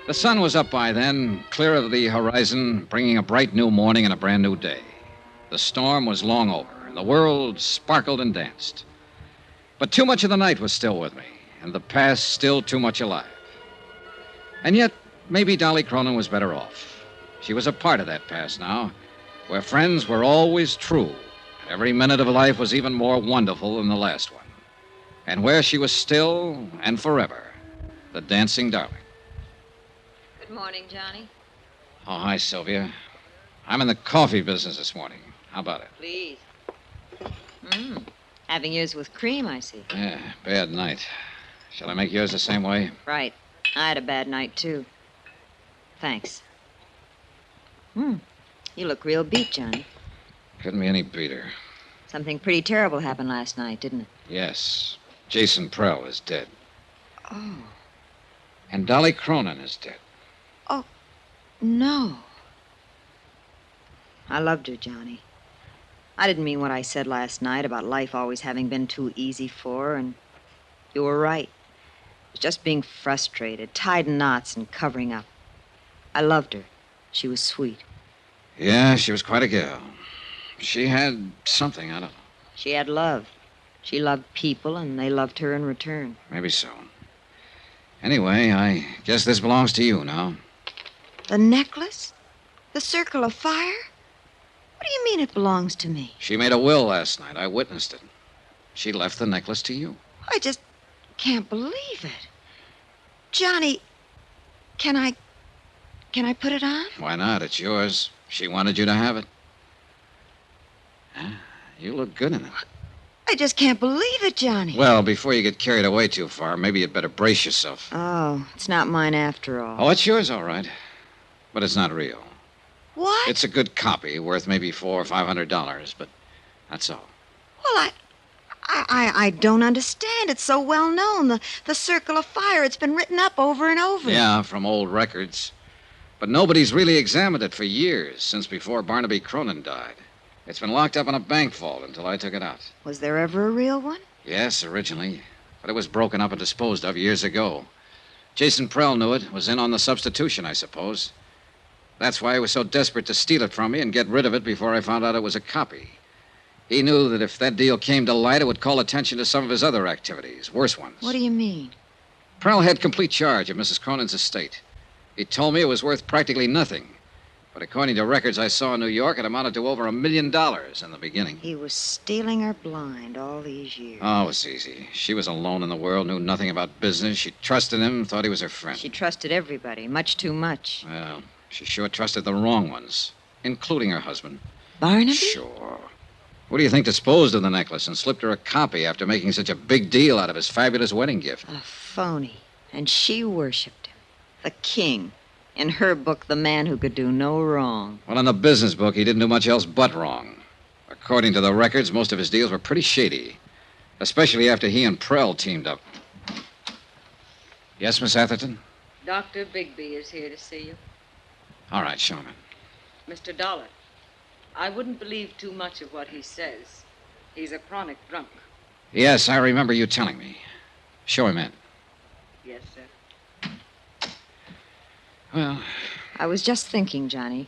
The sun was up by then, clear of the horizon, bringing a bright new morning and a brand new day. The storm was long over, and the world sparkled and danced. But too much of the night was still with me, and the past still too much alive. And yet, maybe Dolly Cronin was better off. She was a part of that past now, where friends were always true, and every minute of life was even more wonderful than the last one. And where she was still and forever, the dancing darling. Good morning, Johnny. Oh, hi, Sylvia. I'm in the coffee business this morning. How about it? Please. Having yours with cream, I see. Yeah, bad night. Shall I make yours the same way? Right. I had a bad night, too. Thanks. You look real beat, Johnny. Couldn't be any beater. Something pretty terrible happened last night, didn't it? Yes. Jason Prell is dead. Oh. And Dolly Cronin is dead. Oh, no. I loved her, Johnny. I didn't mean what I said last night about life always having been too easy for her, and you were right. It was just being frustrated, tied in knots and covering up. I loved her. She was sweet. Yeah, she was quite a girl. She had something, I don't know. She had love. She loved people, and they loved her in return. Maybe so. Anyway, I guess this belongs to you now. The necklace? The circle of fire? What do you mean it belongs to me? She made a will last night. I witnessed it. She left the necklace to you. I just can't believe it. Johnny, can I put it on? Why not? It's yours. She wanted you to have it. You look good in it. I just can't believe it, Johnny. Well, before you get carried away too far, maybe you'd better brace yourself. Oh, it's not mine after all. Oh, it's yours, all right. But it's not real. What? It's a good copy, worth maybe $400 or $500, but that's all. Well, I don't understand. It's so well known. The circle of fire. It's been written up over and over. Yeah, from old records. But nobody's really examined it for years, since before Barnaby Cronin died. It's been locked up in a bank vault until I took it out. Was there ever a real one? Yes, originally. But it was broken up and disposed of years ago. Jason Prell knew it, was in on the substitution, I suppose. That's why he was so desperate to steal it from me and get rid of it before I found out it was a copy. He knew that if that deal came to light, it would call attention to some of his other activities, worse ones. What do you mean? Prell had complete charge of Mrs. Cronin's estate. He told me it was worth practically nothing. But according to records I saw in New York, it amounted to over $1 million in the beginning. He was stealing her blind all these years. Oh, it was easy. She was alone in the world, knew nothing about business. She trusted him, thought he was her friend. She trusted everybody, much too much. Well, she sure trusted the wrong ones, including her husband. Barnaby? Sure. What do you think disposed of the necklace and slipped her a copy after making such a big deal out of his fabulous wedding gift? A phony. And she worshipped him. The king. In her book, the man who could do no wrong. Well, in the business book, he didn't do much else but wrong. According to the records, most of his deals were pretty shady, especially after he and Prell teamed up. Yes, Miss Atherton? Dr. Bigby is here to see you. All right, show him in. Mr. Dollar, I wouldn't believe too much of what he says. He's a chronic drunk. Yes, I remember you telling me. Show him in. Yes, sir. Well, I was just thinking, Johnny.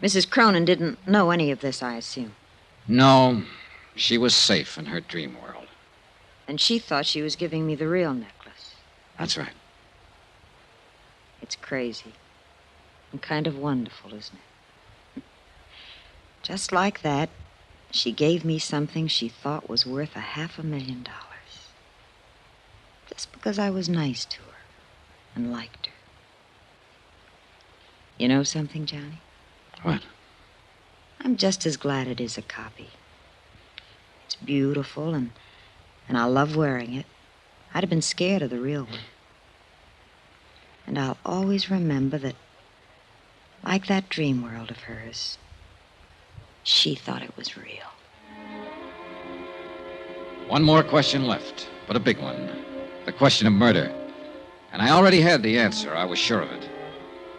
Mrs. Cronin didn't know any of this, I assume. no, she was safe in her dream world. And she thought she was giving me the real necklace. That's right. It's crazy. And kind of wonderful, isn't it? Just like that, she gave me something she thought was worth $500,000. Just because I was nice to her and liked her. You know something, Johnny? What? I'm just as glad it is a copy. It's beautiful, and I love wearing it. I'd have been scared of the real one. And I'll always remember that, like that dream world of hers, she thought it was real. One more question left, but a big one. The question of murder. And I already had the answer. I was sure of it.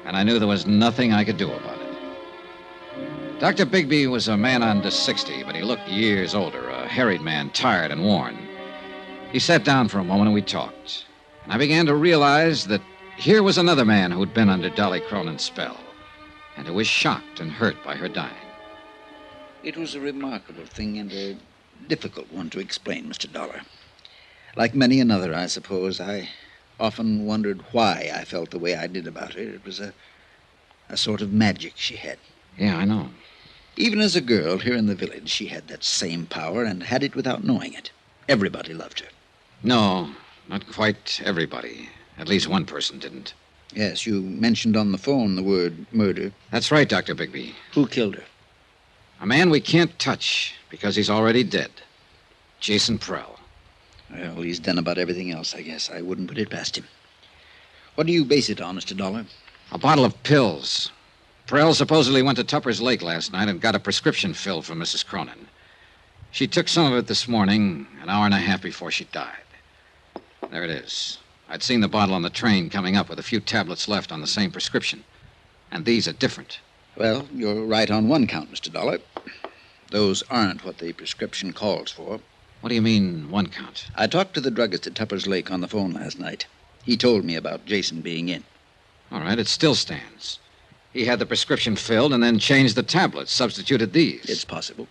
And I knew there was nothing I could do about it. Dr. Bigby was a man under 60, but he looked years older, a harried man, tired and worn. He sat down for a moment and we talked. And I began to realize that here was another man who'd been under Dolly Cronin's spell, and who was shocked and hurt by her dying. It was a remarkable thing and a difficult one to explain, Mr. Dollar. Like many another, I suppose, I often wondered why I felt the way I did about her. It was a sort of magic she had. Yeah, I know. Even as a girl here in the village, she had that same power and had it without knowing it. Everybody loved her. No, not quite everybody. At least one person didn't. Yes, you mentioned on the phone the word murder. That's right, Dr. Bigby. Who killed her? A man we can't touch because he's already dead. Jason Prell. Well, he's done about everything else, I guess. I wouldn't put it past him. What do you base it on, Mr. Dollar? A bottle of pills. Prell supposedly went to Tupper's Lake last night and got a prescription filled from Mrs. Cronin. She took some of it this morning, an hour and a half before she died. There it is. I'd seen the bottle on the train coming up with a few tablets left on the same prescription. And these are different. Well, you're right on one count, Mr. Dollar. Those aren't what the prescription calls for. What do you mean, one count? I talked to the druggist at Tupper's Lake on the phone last night. He told me about Jason being in. All right, it still stands. He had the prescription filled and then changed the tablets, substituted these. It's possible.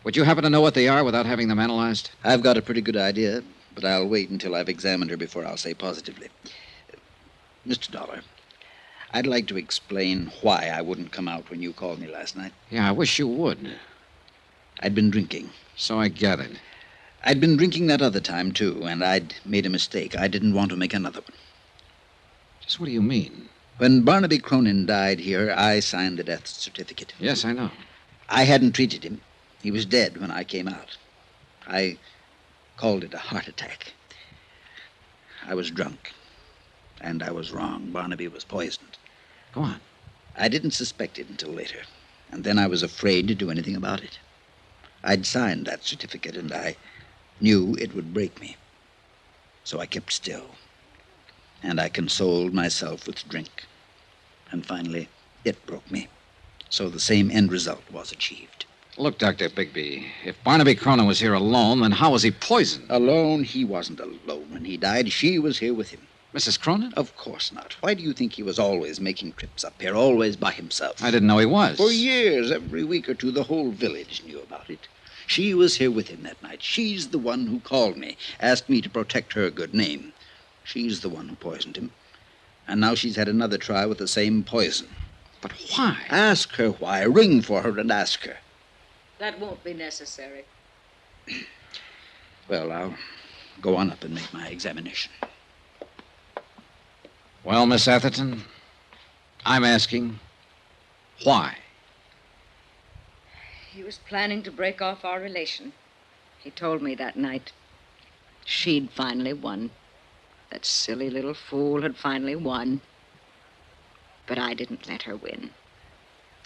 Would you happen to know what they are without having them analyzed? I've got a pretty good idea, but I'll wait until I've examined her before I'll say positively. Mr. Dollar, I'd like to explain why I wouldn't come out when you called me last night. Yeah, I wish you would. I'd been drinking. So I gathered. I'd been drinking that other time, too, and I'd made a mistake. I didn't want to make another one. Just what do you mean? When Barnaby Cronin died here, I signed the death certificate. Yes, I know. I hadn't treated him. He was dead when I came out. I called it a heart attack. I was drunk, and I was wrong. Barnaby was poisoned. Go on. I didn't suspect it until later, and then I was afraid to do anything about it. I'd signed that certificate, and I knew it would break me. So I kept still, and I consoled myself with drink. And finally, it broke me. So the same end result was achieved. Look, Dr. Bigby, if Barnaby Cronin was here alone, then how was he poisoned? Alone? He wasn't alone when he died. She was here with him. Mrs. Cronin? Of course not. Why do you think he was always making trips up here, always by himself? I didn't know he was. For years, every week or two, the whole village knew about it. She was here with him that night. She's the one who called me, asked me to protect her good name. She's the one who poisoned him. And now she's had another try with the same poison. But why? Ask her why. Ring for her and ask her. That won't be necessary. Well, I'll go on up and make my examination. Well, Miss Atherton, I'm asking, why? He was planning to break off our relation. He told me that night. She'd finally won. That silly little fool had finally won. But I didn't let her win.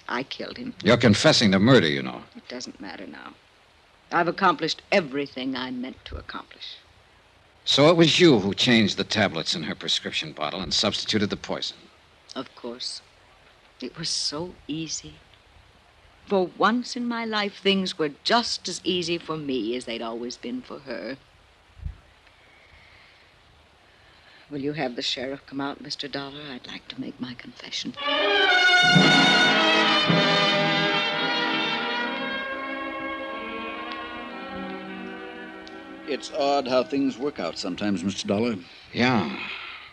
I killed him. You're confessing to murder, you know. It doesn't matter now. I've accomplished everything I meant to accomplish. So it was you who changed the tablets in her prescription bottle and substituted the poison. Of course. It was so easy. For once in my life, things were just as easy for me as they'd always been for her. Will you have the sheriff come out, Mr. Dollar? I'd like to make my confession. It's odd how things work out sometimes, Mr. Dollar. Yeah.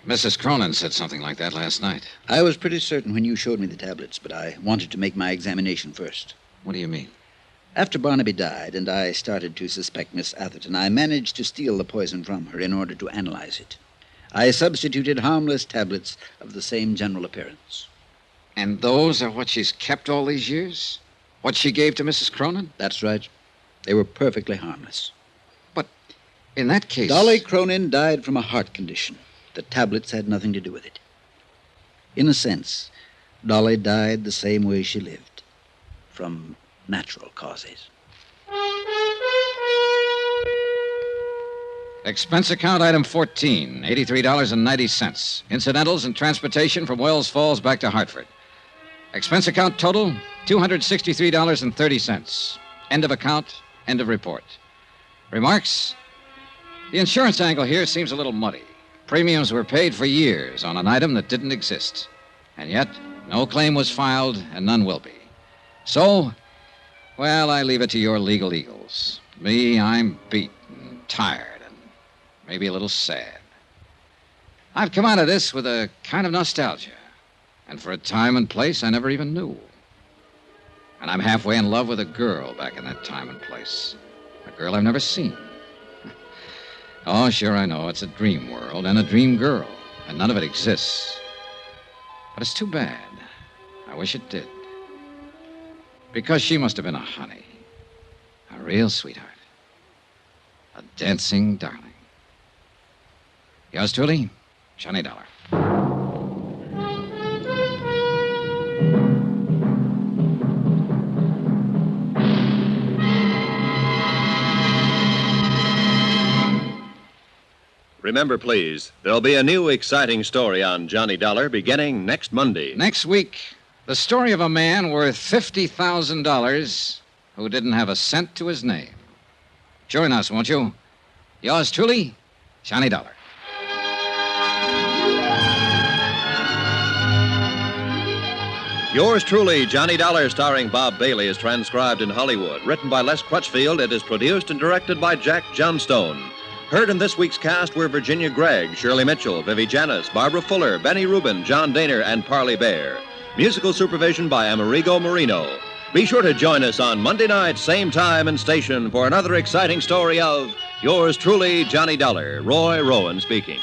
Mrs. Cronin said something like that last night. I was pretty certain when you showed me the tablets, but I wanted to make my examination first. What do you mean? After Barnaby died and I started to suspect Miss Atherton, I managed to steal the poison from her in order to analyze it. I substituted harmless tablets of the same general appearance. And those are what she's kept all these years? What she gave to Mrs. Cronin? That's right. They were perfectly harmless. But in that case... Dolly Cronin died from a heart condition. The tablets had nothing to do with it. In a sense, Dolly died the same way she lived, from natural causes. Expense account item 14, $83.90. Incidentals and transportation from Wells Falls back to Hartford. Expense account total, $263.30. End of account, end of report. Remarks? The insurance angle here seems a little muddy. Premiums were paid for years on an item that didn't exist. And yet, no claim was filed and none will be. So, well, I leave it to your legal eagles. Me, I'm beat and tired. Maybe a little sad. I've come out of this with a kind of nostalgia. And for a time and place I never even knew. And I'm halfway in love with a girl back in that time and place. A girl I've never seen. Oh, sure, I know. It's a dream world and a dream girl. And none of it exists. But it's too bad. I wish it did. Because she must have been a honey. A real sweetheart. A dancing darling. Yours truly, Johnny Dollar. Remember, please, there'll be a new exciting story on Johnny Dollar beginning next Monday. Next week, the story of a man worth $50,000 who didn't have a cent to his name. Join us, won't you? Yours truly, Johnny Dollar. Yours truly, Johnny Dollar, starring Bob Bailey, is transcribed in Hollywood. Written by Les Crutchfield, it is produced and directed by Jack Johnstone. Heard in this week's cast were Virginia Gregg, Shirley Mitchell, Vivi Janis, Barbara Fuller, Benny Rubin, John Daner, and Parley Bear. Musical supervision by Amerigo Marino. Be sure to join us on Monday night, same time and station, for another exciting story of Yours truly, Johnny Dollar. Roy Rowan speaking.